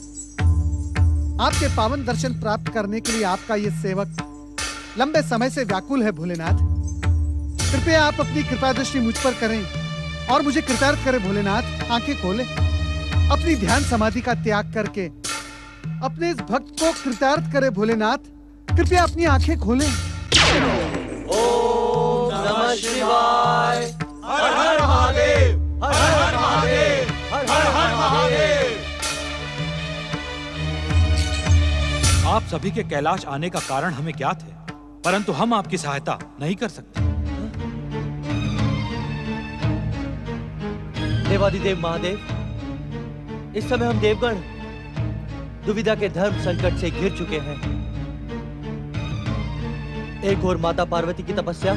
आपके पावन दर्शन प्राप्त करने के लिए आपका ये सेवक लंबे समय से व्याकुल है। भोलेनाथ, कृपया आप अपनी कृपा दृष्टि मुझ पर करें और मुझे कृतार्थ करें। भोलेनाथ, आंखें खोलें, अपनी ध्यान समाधि का त्याग करके अपने इस भक्त को कृतार्थ करें। भोलेनाथ, कृपया अपनी आंखें खोलें। ओम नमः शिवाय। हर हर महादेव, हर हर महादेव, हर हर महादेव। आप सभी के कैलाश आने का कारण हमें ज्ञात है, परंतु हम आपकी सहायता नहीं कर सकते। देवादिदेव महादेव, इस समय हम देवगण दुविधा के धर्म संकट से घिर चुके हैं। एक ओर माता पार्वती की तपस्या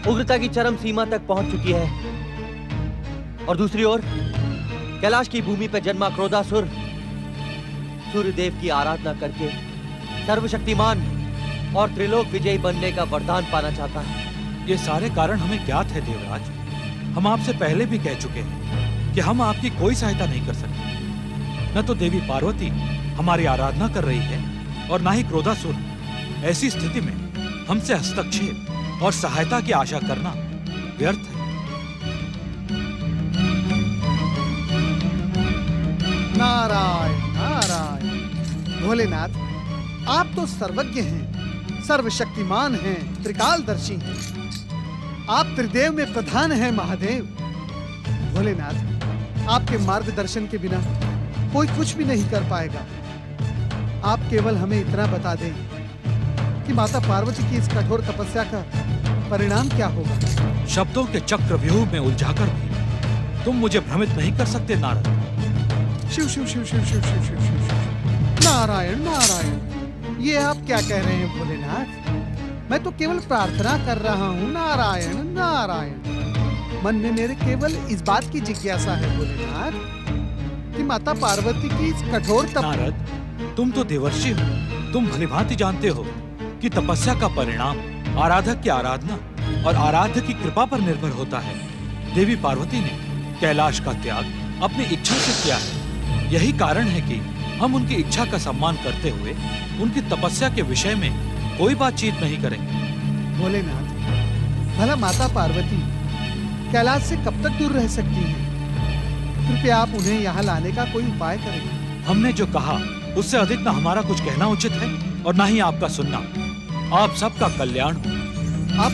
उग्रता की चरम सीमा तक पहुंच चुकी है और दूसरी ओर कैलाश की भूमि पर जन्मा क्रोधासुर सूर्यदेव की आराधना करके सर्वशक्तिमान और त्रिलोक विजयी बनने का वरदान पाना चाहता है। ये सारे कारण हमें ज्ञात है देवराज। हम आपसे पहले भी कह चुके हैं कि हम आपकी कोई सहायता नहीं कर सकते। न तो देवी पार्वती हमारी आराधना कर रही है और न ही क्रोधासुर। ऐसी स्थिति में हमसे हस्तक्षेप और सहायता की आशा करना व्यर्थ है। नारायण नारायण। भोलेनाथ, आप तो सर्वज्ञ हैं, सर्वशक्तिमान हैं, त्रिकालदर्शी हैं। आप त्रिदेव में प्रधान हैं महादेव। भोलेनाथ, आपके मार्गदर्शन के बिना कोई कुछ भी नहीं कर पाएगा। आप केवल हमें इतना बता दें कि माता पार्वती की इस कठोर तपस्या का परिणाम क्या होगा। शब्दों के चक्रव्यूह में उलझाकर भी तुम मुझे भ्रमित नहीं कर सकते नारद। शिव शिव शिव शिव शिव शिव शिव शिव शिव। नारायण नारायण, ये आप क्या कह रहे हैं भोलेनाथ? मैं तो केवल प्रार्थना कर रहा हूँ। नारायण नारायण, मन में मेरे केवल इस बात की जिज्ञासा है भोलेनाथ कि माता पार्वती की इस कठोर नारद, तुम तो देवर्षि हो। तुम भलीभांति जानते हो कि तपस्या का परिणाम आराधक की आराधना और आराध्य की कृपा पर निर्भर होता है। देवी पार्वती ने कैलाश का त्याग अपनी इच्छा से किया है। यही कारण है कि हम उनकी इच्छा का सम्मान करते हुए उनकी तपस्या के विषय में कोई बातचीत नहीं करेंगे। भोलेनाथ, भला माता पार्वती कैलाश से कब तक दूर रह सकती हैं? कृपया आप उन्हें यहाँ लाने का कोई उपाय करें। हमने जो कहा उससे अधिक न हमारा कुछ कहना उचित है और न ही आपका सुनना। आप सबका कल्याण हो। आप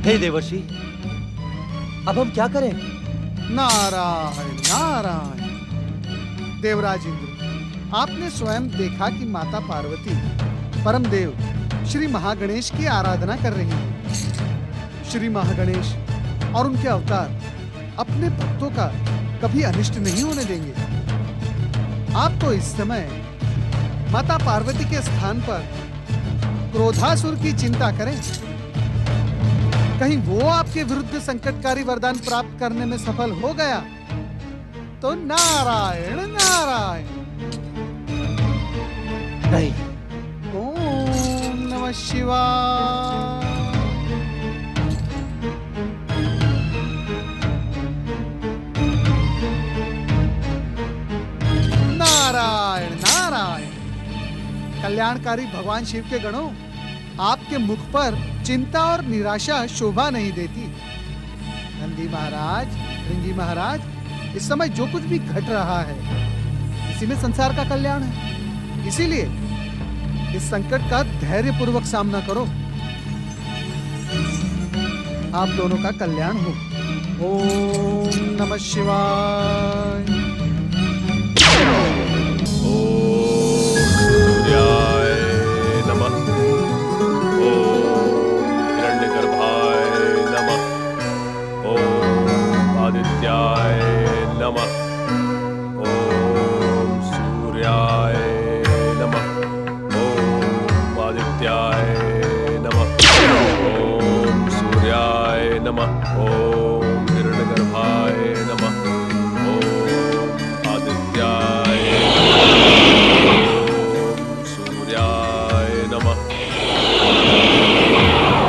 हे देवर्षि, अब हम क्या करें? नारायण नारायण। देवराज इंद्र, आपने स्वयं देखा कि माता पार्वती परम देव श्री महागणेश की आराधना कर रही है। श्री महागणेश और उनके अवतार अपने भक्तों का कभी अनिष्ट नहीं होने देंगे। आप तो इस समय माता पार्वती के स्थान पर क्रोधासुर की चिंता करें। कहीं वो आपके विरुद्ध संकटकारी वरदान प्राप्त करने में सफल हो गया तो नारायण नारायण। नहीं। ओम नमः शिवाय। नारायण नारायण। कल्याणकारी भगवान शिव के गणों, आपके मुख पर चिंता और निराशा शोभा नहीं देती। नंदी महाराज, भृंगी महाराज, इस समय जो कुछ भी घट रहा है इसी में संसार का कल्याण है। इसीलिए इस संकट का धैर्यपूर्वक सामना करो। आप दोनों का कल्याण हो। ओम नमः शिवाय। सूर्याय नमः। ओम हिरण्यगर्भाय नमः। ओम आदित्याय नमः। ओम सूर्याय नमः। ओम आदित्याय नमः। ओम सूर्याय नमः। ओम हिरण्यगर्भाय नमः। ओम आदित्याय सूर्याय नमः।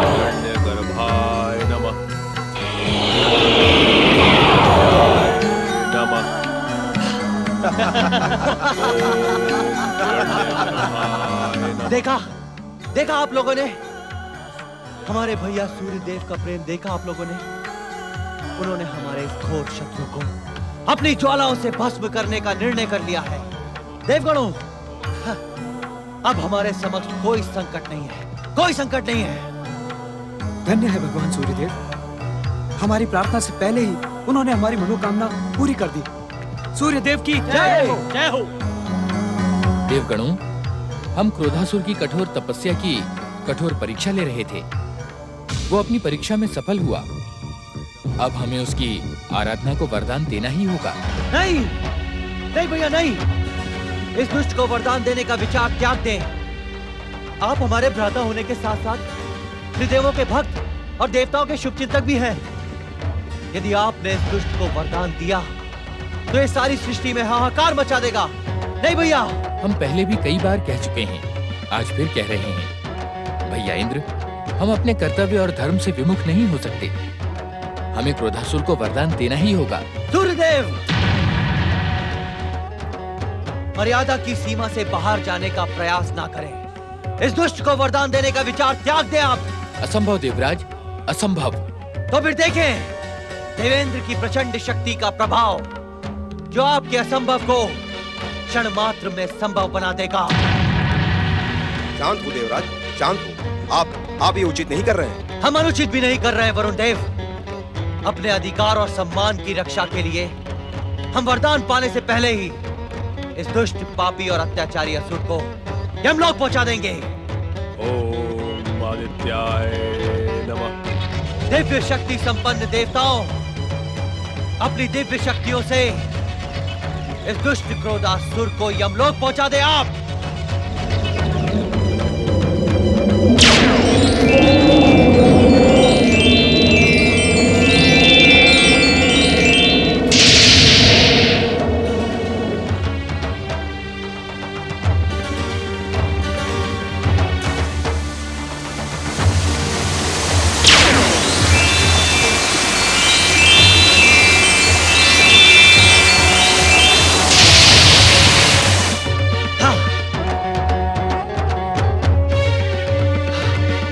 हिरण्यगर्भाय नमः। नमः। देखा देखा आप लोगों ने, हमारे भैया सूर्य देव का प्रेम देखा आप लोगों ने। उन्होंने हमारे इस घोर शत्रु को अपनी ज्वालाओं से भस्म करने का निर्णय कर लिया है। देवगणों, अब हमारे समक्ष कोई संकट नहीं है, कोई संकट नहीं है। धन्य है भगवान सूर्यदेव, हमारी प्रार्थना से पहले ही उन्होंने हमारी मनोकामना पूरी कर दी। सूर्यदेव की जय हो। जय हो। देवगणों, हम क्रोधासुर की कठोर तपस्या की कठोर परीक्षा ले रहे थे। वो अपनी परीक्षा में सफल हुआ। अब हमें उसकी आराधना को वरदान देना ही होगा। नहीं नहीं भैया नहीं, इस दुष्ट को वरदान देने का विचार त्याग दें। आप हमारे भ्राता होने के साथ साथ त्रिदेवों के भक्त और देवताओं के शुभचिंतक भी हैं। यदि आपने इस दुष्ट को वरदान दिया तो ये सारी सृष्टि में हाहाकार मचा देगा। नहीं भैया, हम पहले भी कई बार कह चुके हैं, आज फिर कह रहे हैं। भैया इंद्र, हम अपने कर्तव्य और धर्म से विमुख नहीं हो सकते। हमें क्रोधासुर को वरदान देना ही होगा। सूर्यदेव, मर्यादा की सीमा से बाहर जाने का प्रयास ना करें। इस दुष्ट को वरदान देने का विचार त्याग दें आप। असंभव देवराज, असंभव। तो फिर देखें देवेंद्र की प्रचंड शक्ति का प्रभाव, जो आपके असंभव को क्षण मात्र में संभव बना देगा। शांत हो देवराज, शांत हो। आप ये उचित नहीं कर रहे हैं। हम अनुचित भी नहीं कर रहे हैं वरुण देव। अपने अधिकार और सम्मान की रक्षा के लिए हम वरदान पाने से पहले ही इस दुष्ट, पापी और अत्याचारी असुर को यमलोक पहुंचा देंगे। ओम आदित्याय नमः। दिव्य शक्ति संपन्न देवताओं, अपनी दिव्य शक्तियों से इस दुष्ट क्रोधासुर को यमलोक पहुंचा दे आप।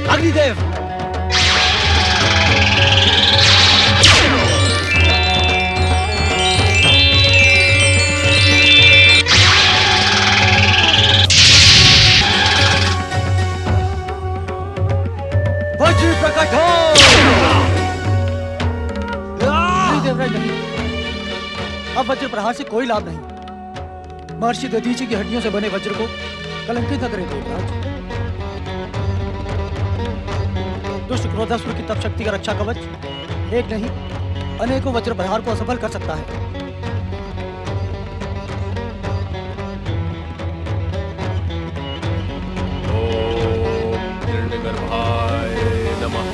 अग्निदेव, वज्र प्रकट हो। नहीं देवराज नहीं, अब वज्र प्रहार से कोई लाभ नहीं। महर्षि दधीचि की हड्डियों से बने वज्र को कलंकित न करें देवराज। दुष्ट क्रोधासुर की तप शक्ति का रक्षा कवच एक नहीं, अनेकों वज्र प्रहार को असफल कर सकता है। ओम हिरण्यगर्भाय नमः।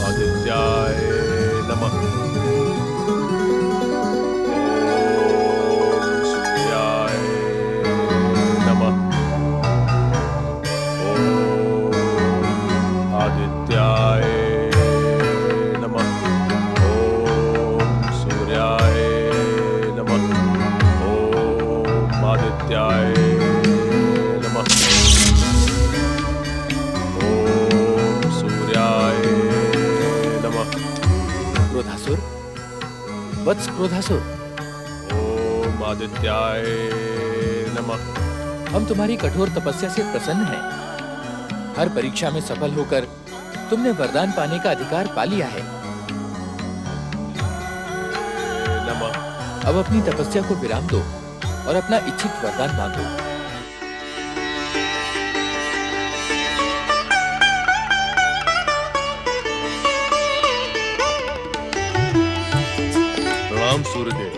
आदित्याय नमः। आदित्याय नमः। ओम सूर्याय नमः। ओम आदित्याय नमः। ओम सूर्याय नमः। क्रोधासुर, वत्स क्रोधासुर। ओम आदित्याय नमः। हम तुम्हारी कठोर तपस्या से प्रसन्न हैं। हर परीक्षा में सफल होकर तुमने वरदान पाने का अधिकार पा लिया है। अब अपनी तपस्या को विराम दो और अपना इच्छित वरदान मांगो। प्रणाम सूर्यदेव।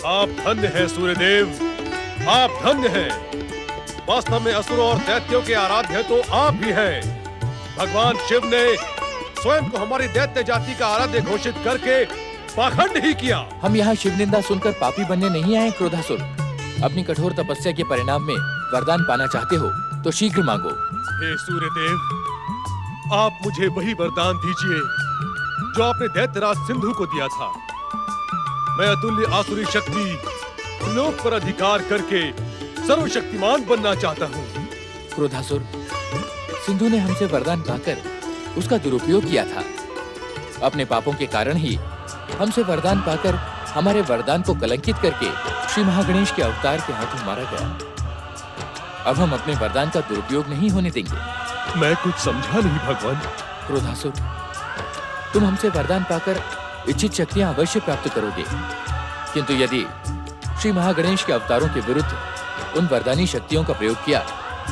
आप धन्य हैं सूर्यदेव, आप धन्य हैं। वास्तव में असुरों और दैत्यों के आराध्य तो आप ही हैं। भगवान शिव ने स्वयं को हमारी दैत्य जाति का आराध्य घोषित करके पाखंड ही किया। हम यहाँ शिव निंदा सुनकर पापी बनने नहीं आए क्रोधासुर। अपनी कठोर तपस्या के परिणाम में वरदान पाना चाहते हो तो शीघ्र मांगो। हे सूर्यदेव, आप मुझे वही वरदान दीजिए जो आपने दैत्यराज सिंधु को दिया था। मैं अतुल्य आसुरी शक्ति लोक पर अधिकार करके सर्वशक्तिमान बनना चाहता हूँ। क्रोधासुर, सिंधु ने हमसे वरदान पाकर उसका दुरुपयोग किया था। अपने पापों के कारण ही हमसे वरदान पाकर हमारे वरदान को कलंकित करके श्री महागणेश के अवतार के हाथों मारा गया। अब हम अपने वरदान का दुरुपयोग नहीं होने देंगे। मैं कुछ समझा नहीं भगवान। क्रोधासुर, तुम हमसे वरदान पाकर इच्छित शक्तियां अवश्य प्राप्त करोगे, किंतु यदि श्री महागणेश के अवतारों के विरुद्ध उन वरदानी शक्तियों का प्रयोग किया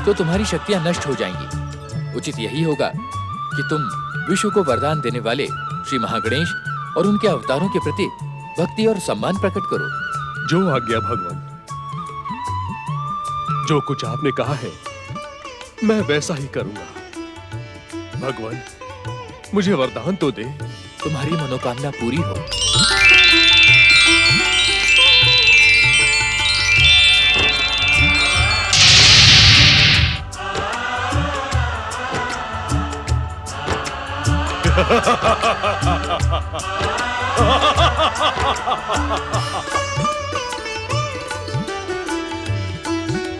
तो तुम्हारी शक्तियां नष्ट हो जाएंगी। उचित यही होगा कि तुम विश्व को वरदान देने वाले श्री महागणेश और उनके अवतारों के प्रति भक्ति और सम्मान प्रकट करो। जो आज्ञा भगवान। जो कुछ आपने कहा है मैं वैसा ही करूंगा। भगवान, मुझे वरदान तो दे। तुम्हारी मनोकामना पूरी हो।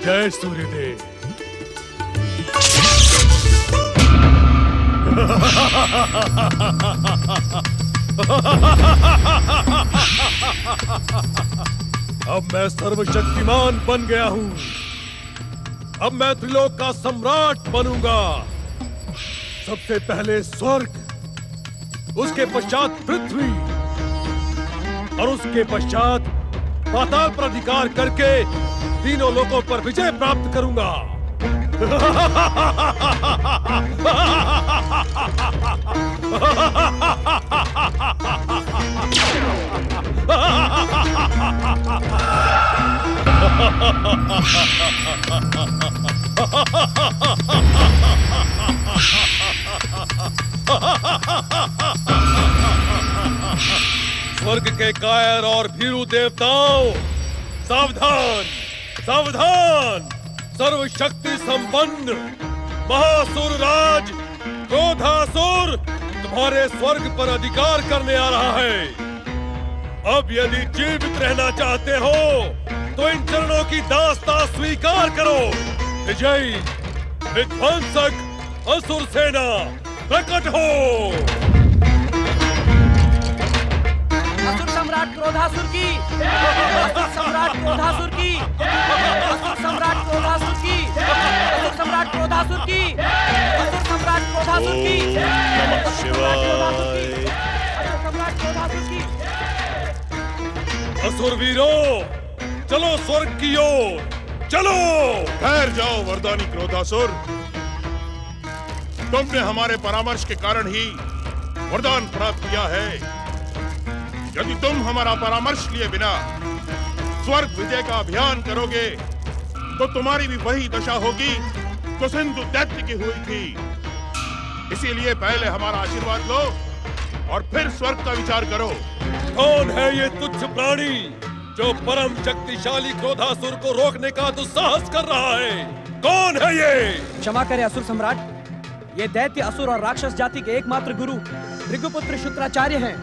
जय सूर्यदेव। अब मैं सर्वशक्तिमान बन गया हूँ। अब मैं त्रिलोक का सम्राट बनूंगा। सबसे पहले स्वर्ग, उसके पश्चात पृथ्वी और उसके पश्चात पाताल पर अधिकार करके तीनों लोकों पर विजय प्राप्त करूंगा। स्वर्ग के कायर और भीरू देवताओं, सावधान सावधान। सर्वशक्ति संपन्न महासुर राज क्रोधासुर तुम्हारे स्वर्ग पर अधिकार करने आ रहा है। अब यदि जीवित रहना चाहते हो तो इन चरणों की दास्तां स्वीकार करो। विजयी विध्वंसक असुर सेना प्रकट हो। असुर सम्राट क्रोधासुर की, असुर सम्राट क्रोधासुर की, असुर सम्राट क्रोधासुर की, असुर सम्राट क्रोधासुर की, असुर सम्राट क्रोधासुर की, नमः शिवाय। असुर सम्राट क्रोधासुर की। असुर वीरों, चलो स्वर्ग की ओर चलो। ठहर जाओ वरदानी क्रोधासुर। तुमने हमारे परामर्श के कारण ही वरदान प्राप्त किया है। यदि तुम हमारा परामर्श लिए बिना स्वर्ग विजय का अभियान करोगे तो तुम्हारी भी वही दशा होगी जो सिंधु दैत्य की हुई थी। इसीलिए पहले हमारा आशीर्वाद लो और फिर स्वर्ग का विचार करो। कौन है ये तुच्छ प्राणी जो परम शक्तिशाली क्रोधासुर को रोकने का दुस्साहस कर रहा है? कौन है ये? क्षमा करें असुर सम्राट, ये दैत्य असुर और राक्षस जाति के एकमात्र गुरु भृगुपुत्र शुक्राचार्य हैं।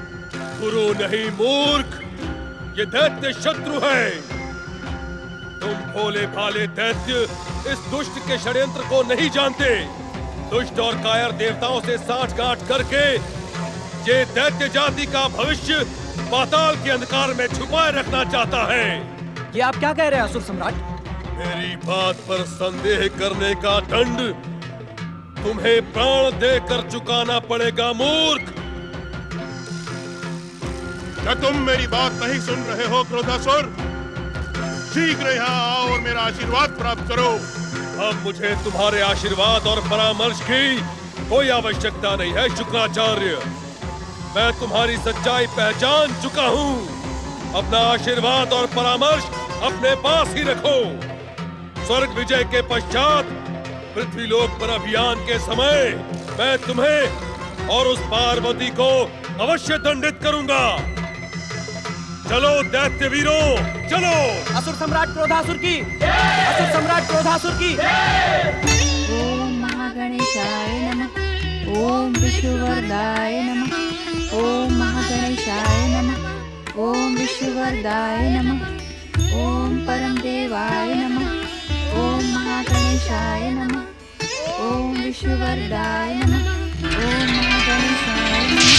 गुरु नहीं मूर्ख, ये दैत्य शत्रु है। तुम भोले भाले दैत्य इस दुष्ट के षड्यंत्र को नहीं जानते। दुष्ट और कायर देवताओं से साठगांठ करके ये दैत्य जाति का भविष्य पाताल के अंधकार में छुपाए रखना चाहता है। ये आप क्या कह रहे हैं असुर सम्राट? मेरी बात पर संदेह करने का दंड तुम्हें प्राण देकर चुकाना पड़ेगा मूर्ख। क्या तुम मेरी बात नहीं सुन रहे हो क्रोधासुर? शीघ्र यहाँ आओ और मेरा आशीर्वाद प्राप्त करो। अब मुझे तुम्हारे आशीर्वाद और परामर्श की कोई आवश्यकता नहीं है शुक्राचार्य। मैं तुम्हारी सच्चाई पहचान चुका हूँ। अपना आशीर्वाद और परामर्श अपने पास ही रखो। स्वर्ग विजय के पश्चात पृथ्वीलोक पर अभियान के समय मैं तुम्हें और उस पार्वती को अवश्य दंडित करूंगा। चलो दैत्य वीरों, चलो। असुर सम्राट क्रोधासुर की, असुर सम्राट क्रोधासुर की। ओम महागणेशाय नमः। ओम विष्णुवरदाय नमः। ओम महागणेशाय नमः। ओम विष्णुवरदाय नमः। ओम परमदेवाय नमः। ओम महागणेशाय नमः। ओम विष्णुवरदाय नमः। ओम महागणेशाय नमः।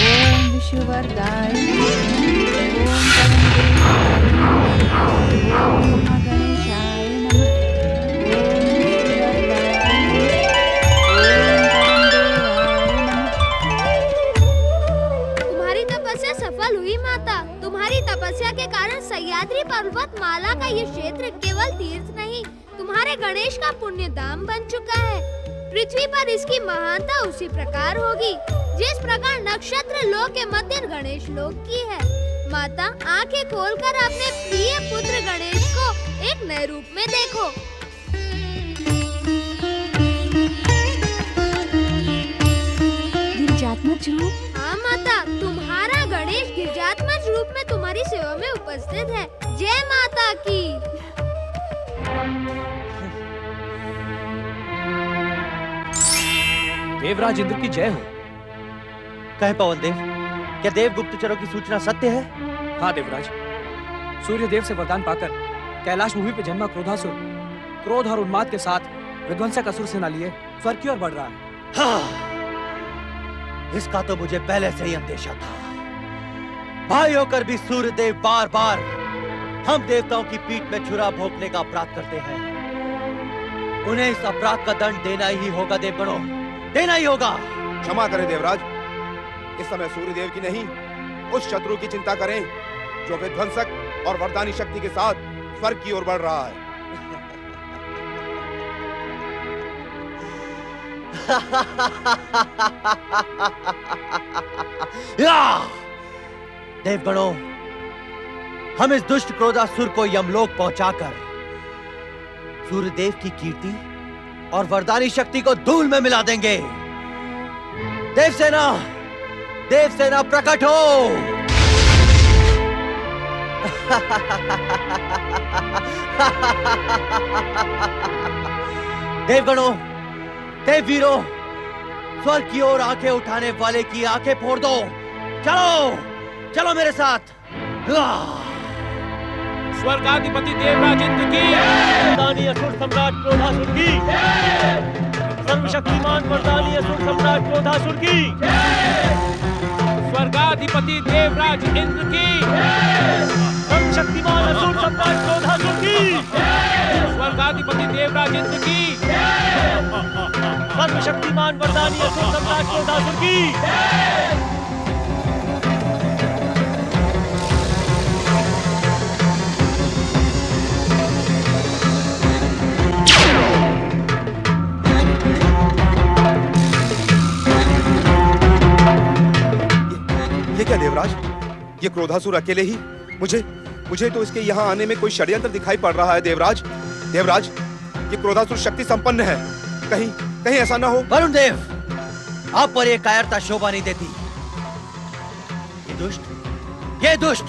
ओम विष्णुवरदाय नमः। ओम परमदेवाय नमः। ओम महागणेशाय नमः। ओम विष्णुवरदाय नमः। तुम्हारी तपस्या सफल हुई माता। तुम्हारी तपस्या के कारण सह्याद्री पर्वत माला का ये क्षेत्र केवल तीर्थ नहीं, तुम्हारे गणेश का पुण्य धाम बन चुका है। पृथ्वी पर इसकी महानता उसी प्रकार होगी जिस प्रकार नक्षत्र लोक के मध्य गणेश लोक की है। माता, आंखें खोलकर अपने प्रिय पुत्र गणेश को एक नए रूप में देखो। गिरिजात्मज रूप? हाँ माता, तुम्हारा गणेश गिरिजात्मज रूप में तुम्हारी सेवा में उपस्थित है। जय माता की। देवराज इंद्र की जय हो। कहे पवन देव, क्या देव गुप्तचरों की सूचना सत्य है? हाँ देवराज, सूर्य देव से वरदान पाकर कैलाश भूमि पे जन्मा क्रोधासुर क्रोध और उन्माद के साथ विध्वंसक असुर सेना लिए स्वर्ग की ओर बढ़ रहा है। हाँ, इसका तो मुझे पहले से ही अंदेशा था। भाई होकर भी सूर्य देव बार बार हम देवताओं की पीठ में छुरा भोंकने का अपराध करते हैं। उन्हें इस अपराध का दंड देना ही होगा देवगणों, देना ही होगा। क्षमा करें देवराज, इस समय सूर्यदेव की नहीं उस शत्रु की चिंता करें जो विध्वंसक और वरदानी शक्ति के साथ स्वर्ग की ओर बढ़ रहा है। देवगणों, हम इस दुष्ट क्रोधासुर को यमलोक पहुंचाकर सूर्यदेव की कीर्ति और वरदानी शक्ति को धूल में मिला देंगे। देवसेना, देवसेना प्रकट हो। देवगणों, देववीरों, स्वर्ग की ओर आंखें उठाने वाले की आंखें फोड़ दो। चलो, चलो मेरे साथ। स्वर्गाधिपति देवराज इंद्र की, वरदानी असुर सम्राट क्रोधासुर की, सर्वशक्तिमान वरदानी असुर सम्राट क्रोधासुर की, स्वर्गाधिपति देवराज इंद्र की, सर्वशक्तिमान असुर सम्राट क्रोधासुर की, स्वर्गाधिपति देवराज इंद्र की, सर्वशक्तिमान वरदानी असुर सम्राट क्रोधासुर की। ये क्या देवराज, ये क्रोधासुर अकेले ही? मुझे तो इसके यहाँ आने में कोई षड्यंत्र दिखाई पड़ रहा है देवराज। देवराज, ये क्रोधासुर शक्ति संपन्न है, कहीं ऐसा ना हो। वरुण देव, आप पर ये कायरता शोभा नहीं देती। ये दुष्ट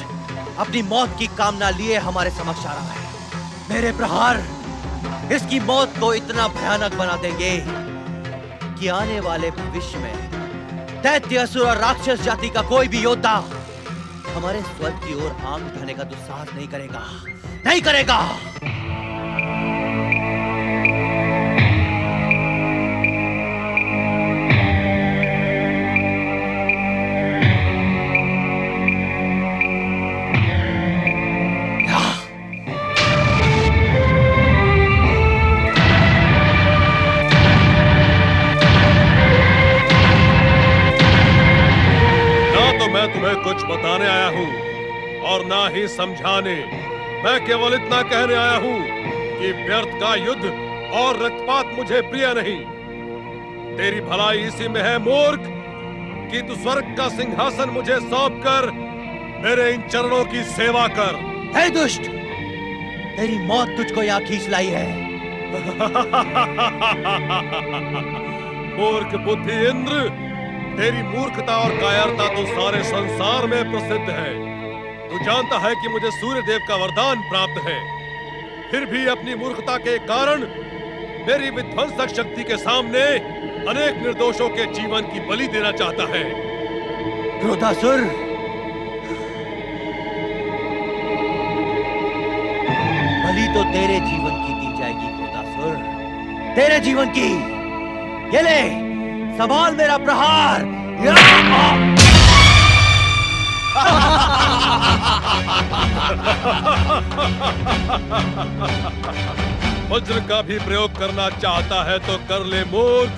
अपनी मौत की कामना लिए हमारे समक्ष आ रहा है। मेरे प्रहार इसकी मौत को इतना भयानक बना देंगे कि आने वाले भविष्य में दैत्य, असुर और राक्षस जाति का कोई भी योद्धा हमारे स्वर्ग की ओर आंख उठाने का दुस्साहस नहीं करेगा, नहीं करेगा। तुम्हें कुछ बताने आया हूँ और ना ही समझाने। मैं केवल इतना कहने आया हूँ कि व्यर्थ का युद्ध और रक्तपात मुझे प्रिय नहीं। तेरी भलाई इसी में है मूर्ख कि तू स्वर्ग का सिंहासन मुझे सौंप कर मेरे इन चरणों की सेवा कर। हे दुष्ट, तेरी मौत तुझको यहाँ खींच लाई है। मूर्ख बुद्धि इंद्र, तेरी मूर्खता और कायरता तो सारे संसार में प्रसिद्ध है। तू जानता है कि मुझे सूर्य देव का वरदान प्राप्त है, फिर भी अपनी मूर्खता के कारण मेरी विध्वंसक शक्ति के सामने अनेक निर्दोषों के जीवन की बलि देना चाहता है। क्रोधासुर, बलि तो तेरे जीवन की दी जाएगी क्रोधासुर, तेरे जीवन की। ये ले, संभाल मेरा प्रहार। वज्र का भी प्रयोग करना चाहता है तो कर ले मूर्ख।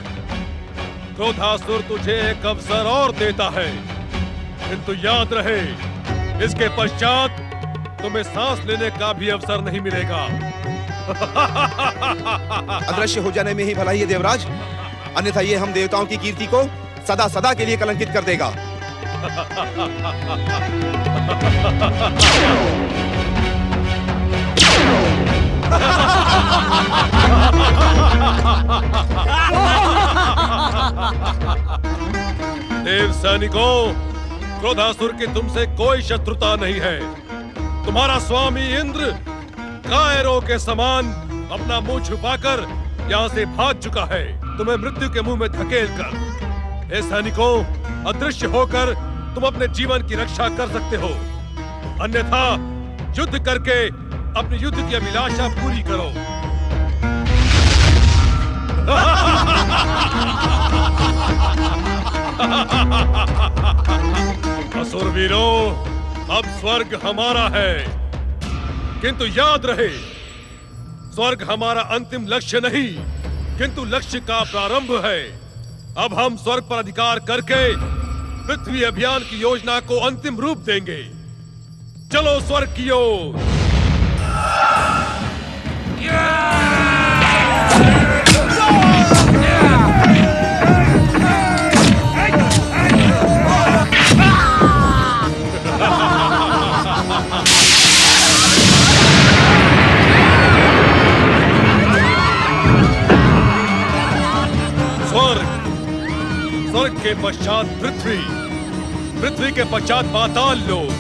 क्रोधासुर तुझे एक अवसर और देता है, किंतु याद रहे इसके पश्चात तुम्हें सांस लेने का भी अवसर नहीं मिलेगा। अदृश्य हो जाने में ही भलाई है देवराज, अन्यथा ये हम देवताओं की कीर्ति को सदा सदा के लिए कलंकित कर देगा। देव सैनिकों, क्रोधासुर की तुमसे कोई शत्रुता नहीं है। तुम्हारा स्वामी इंद्र कायरों के समान अपना मुंह छुपाकर यहाँ से भाग चुका है, तुम्हें मृत्यु के मुंह में धकेल कर। हे सैनिकों, अदृश्य होकर तुम अपने जीवन की रक्षा कर सकते हो, अन्यथा युद्ध करके अपनी युद्ध की अभिलाषा पूरी करो। असुरवीरों, अब स्वर्ग हमारा है, किंतु याद रहे स्वर्ग हमारा अंतिम लक्ष्य नहीं, किंतु लक्ष्य का प्रारंभ है। अब हम स्वर्ग पर अधिकार करके पृथ्वी अभियान की योजना को अंतिम रूप देंगे। चलो स्वर्ग की ओर। स्वर्ग के पश्चात पृथ्वी, पृथ्वी के पश्चात पाताल लोक।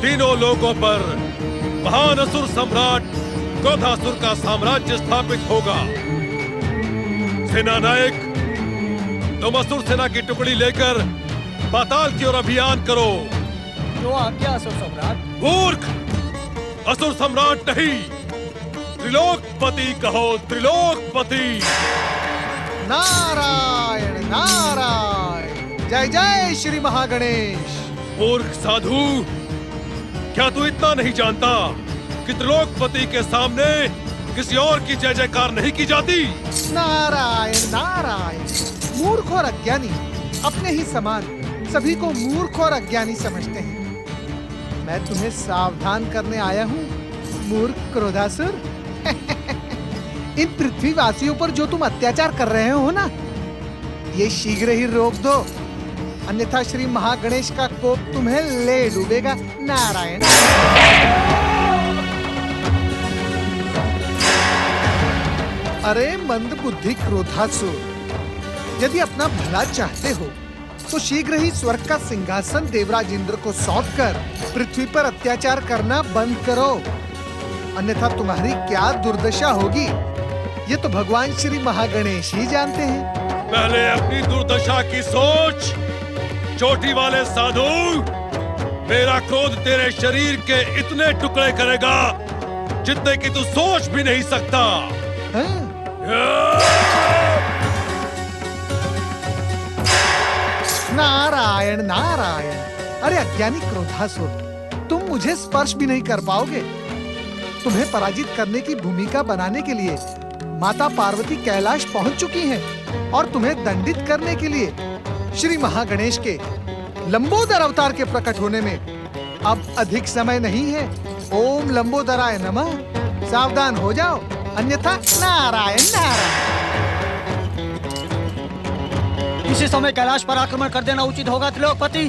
तीनों लोकों पर महान असुर सम्राट क्रोधासुर का साम्राज्य स्थापित होगा। सेना नायक, तुम असुर सेना की टुकड़ी लेकर पाताल की ओर अभियान करो। जो आज्ञा असुर सम्राट। मूर्ख, असुर सम्राट नहीं, त्रिलोकपति कहो, त्रिलोकपति। नारायण नारायण, जय जय श्री महागणेश। मूर्ख साधु, क्या तू इतना नहीं जानता कि त्रिलोकपति के सामने किसी और की जय जयकार नहीं की जाती? नारायण नारायण, मूर्ख और अज्ञानी अपने ही समान सभी को मूर्ख और अज्ञानी समझते हैं। मैं तुम्हें सावधान करने आया हूँ मूर्ख क्रोधासुर। इन पृथ्वीवासियों पर जो तुम अत्याचार कर रहे हो ना, ये शीघ्र ही रोक दो, अन्यथा श्री महागणेश का कोप तुम्हें ले डूबेगा। नारायण। अरे मंद बुद्धि क्रोधासुर, यदि अपना भला चाहते हो तो शीघ्र ही स्वर्ग का सिंहासन देवराज इंद्र को सौंपकर पृथ्वी पर अत्याचार करना बंद करो, अन्यथा तुम्हारी क्या दुर्दशा होगी ये तो भगवान श्री महागणेश ही जानते हैं। पहले अपनी दुर्दशा की सोच। चोटी वाले साधु, मेरा क्रोध तेरे शरीर के इतने टुकड़े करेगा जितने कि तू सोच भी नहीं सकता। नारायण नारायण, अरे अज्ञानी क्रोधासुर, तुम मुझे स्पर्श भी नहीं कर पाओगे। तुम्हें पराजित करने की भूमिका बनाने के लिए माता पार्वती कैलाश पहुंच चुकी हैं और तुम्हें दंडित करने के लिए श्री महागणेश के लंबोदर अवतार के प्रकट होने में अब अधिक समय नहीं है। ओम लंबोदराय नमः। सावधान हो जाओ, अन्यथा नारायण नारायण। इसी समय कैलाश पर आक्रमण कर देना उचित होगा त्रिलोकपति।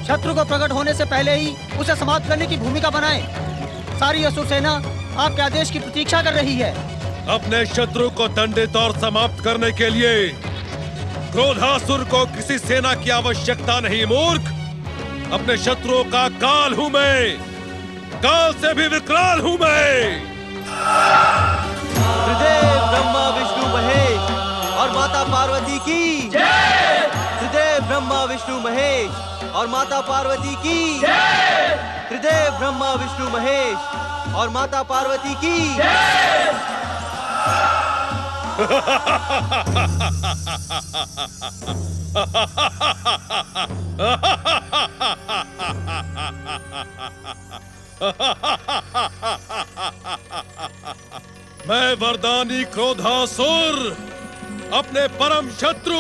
शत्रु को प्रकट होने से पहले ही उसे समाप्त करने की भूमिका बनाएं। सारी असुर सेना आपके आदेश की प्रतीक्षा कर रही है। अपने शत्रु को दंडित और समाप्त करने के लिए क्रोधासुर को किसी सेना की आवश्यकता नहीं मूर्ख। अपने शत्रुओं का काल हूं मैं, काल से भी विकराल हूं मैं। त्रिदेव ब्रह्मा विष्णु महेश और माता पार्वती की जय। त्रिदेव ब्रह्मा विष्णु महेश और माता पार्वती की जय। त्रिदेव ब्रह्मा विष्णु महेश और माता पार्वती की जय। मैं वरदानी क्रोधासुर अपने परम शत्रु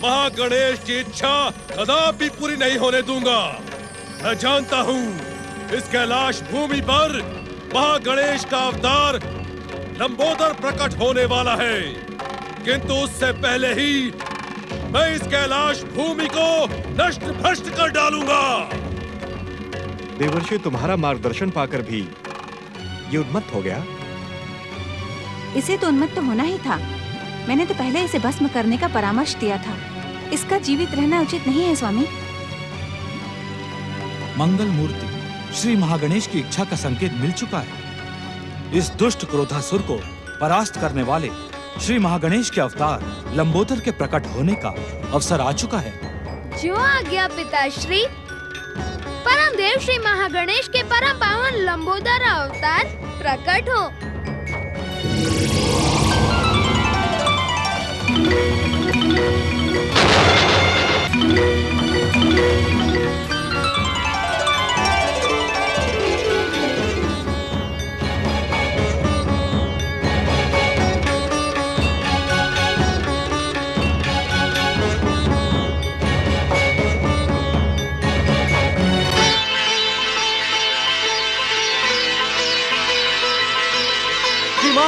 महागणेश की इच्छा कदापि पूरी नहीं होने दूंगा। मैं जानता हूँ इस कैलाश भूमि पर महागणेश का अवतार लंबोदर प्रकट होने वाला है, किंतु उससे पहले ही मैं इस कैलाश भूमि को नष्ट भ्रष्ट कर डालूंगा। देवर्षि, तुम्हारा मार्गदर्शन पाकर भी ये उन्मत्त हो गया। इसे तो उन्मत्त होना ही था। मैंने तो पहले इसे भस्म करने का परामर्श दिया था। इसका जीवित रहना उचित नहीं है स्वामी। मंगल मूर्ति श्री महागणेश की इच्छा का संकेत मिल चुका है। इस दुष्ट क्रोधासुर को परास्त करने वाले श्री महागणेश के अवतार लंबोदर के प्रकट होने का अवसर आ चुका है। जो आज्ञा पिताश्री। परम देव श्री महागणेश के परम पावन लंबोदर अवतार प्रकट हो।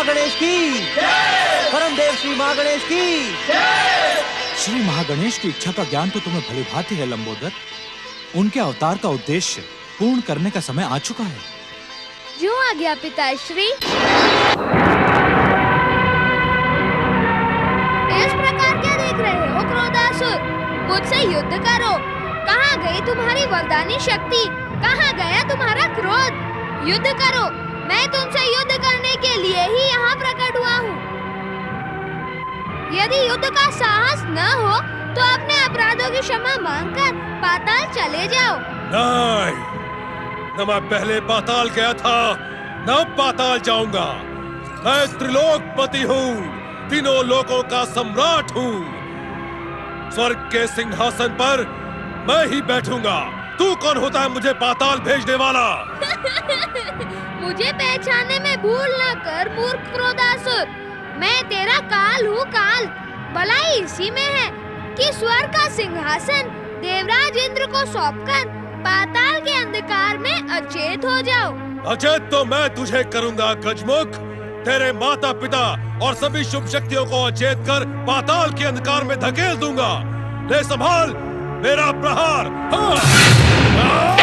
गणेश की परम देव श्री महागणेश की श्री महागणेश की इच्छा का ज्ञान तो तुम्हें भली भांति है लंबोदर। उनके अवतार का उद्देश्य पूर्ण करने का समय आ चुका है। जो आज्ञा पिताश्री। इस प्रकार क्या देख रहे हो क्रोधासुर? मुझसे युद्ध करो। कहाँ गई तुम्हारी वरदानी शक्ति? कहाँ गया तुम्हारा क्रोध? युद्ध करो। मैं तुमसे युद्ध करने के लिए ही यहाँ प्रकट हुआ हूँ। यदि युद्ध का साहस न हो तो अपने अपराधों की क्षमा मांगकर पाताल चले जाओ। नहीं, न मैं पहले पाताल गया था, न पाताल जाऊंगा। मैं त्रिलोकपति हूँ, तीनों लोकों का सम्राट हूँ। स्वर्ग के सिंहासन पर मैं ही बैठूंगा। तू कौन होता है मुझे पाताल भेजने वाला? मुझे पहचानने में भूल न कर मूर्ख क्रोधासुर। मैं तेरा काल हूँ काल। भलाई इसी में है कि स्वर्ग का सिंहासन देवराज इंद्र को सौंपकर पाताल के अंधकार में अचेत हो जाओ। अचेत तो मैं तुझे करूंगा गजमुख। तेरे माता पिता और सभी शुभ शक्तियों को अचेत कर पाताल के अंधकार में धकेल दूंगा। ले संभाल मेरा प्रहार। हाँ।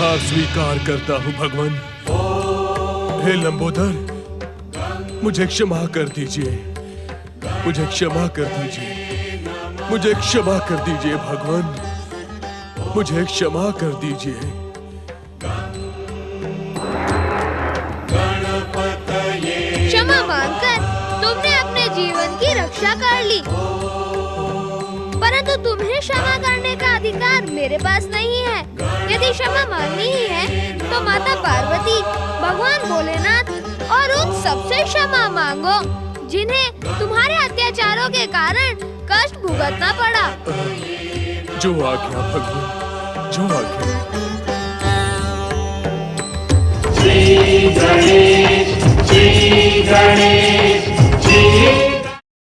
उपहार स्वीकार करता हूँ भगवान। हे लंबोदर, मुझे क्षमा कर दीजिए, मुझे क्षमा कर दीजिए, मुझे क्षमा कर दीजिए भगवान, मुझे क्षमा कर दीजिए। क्षमा मांगकर तुमने अपने जीवन की रक्षा कर ली, परंतु तुम्हें क्षमा करने का अधिकार मेरे पास नहीं है। यदि क्षमा मांगनी ही है तो माता पार्वती, भगवान भोलेनाथ और उन सबसे क्षमा मांगो जिन्हें तुम्हारे अत्याचारों के कारण कष्ट भुगतना पड़ा। जो आज्ञा भगवान, जो आज्ञा। श्री गणेश, श्री गणेश,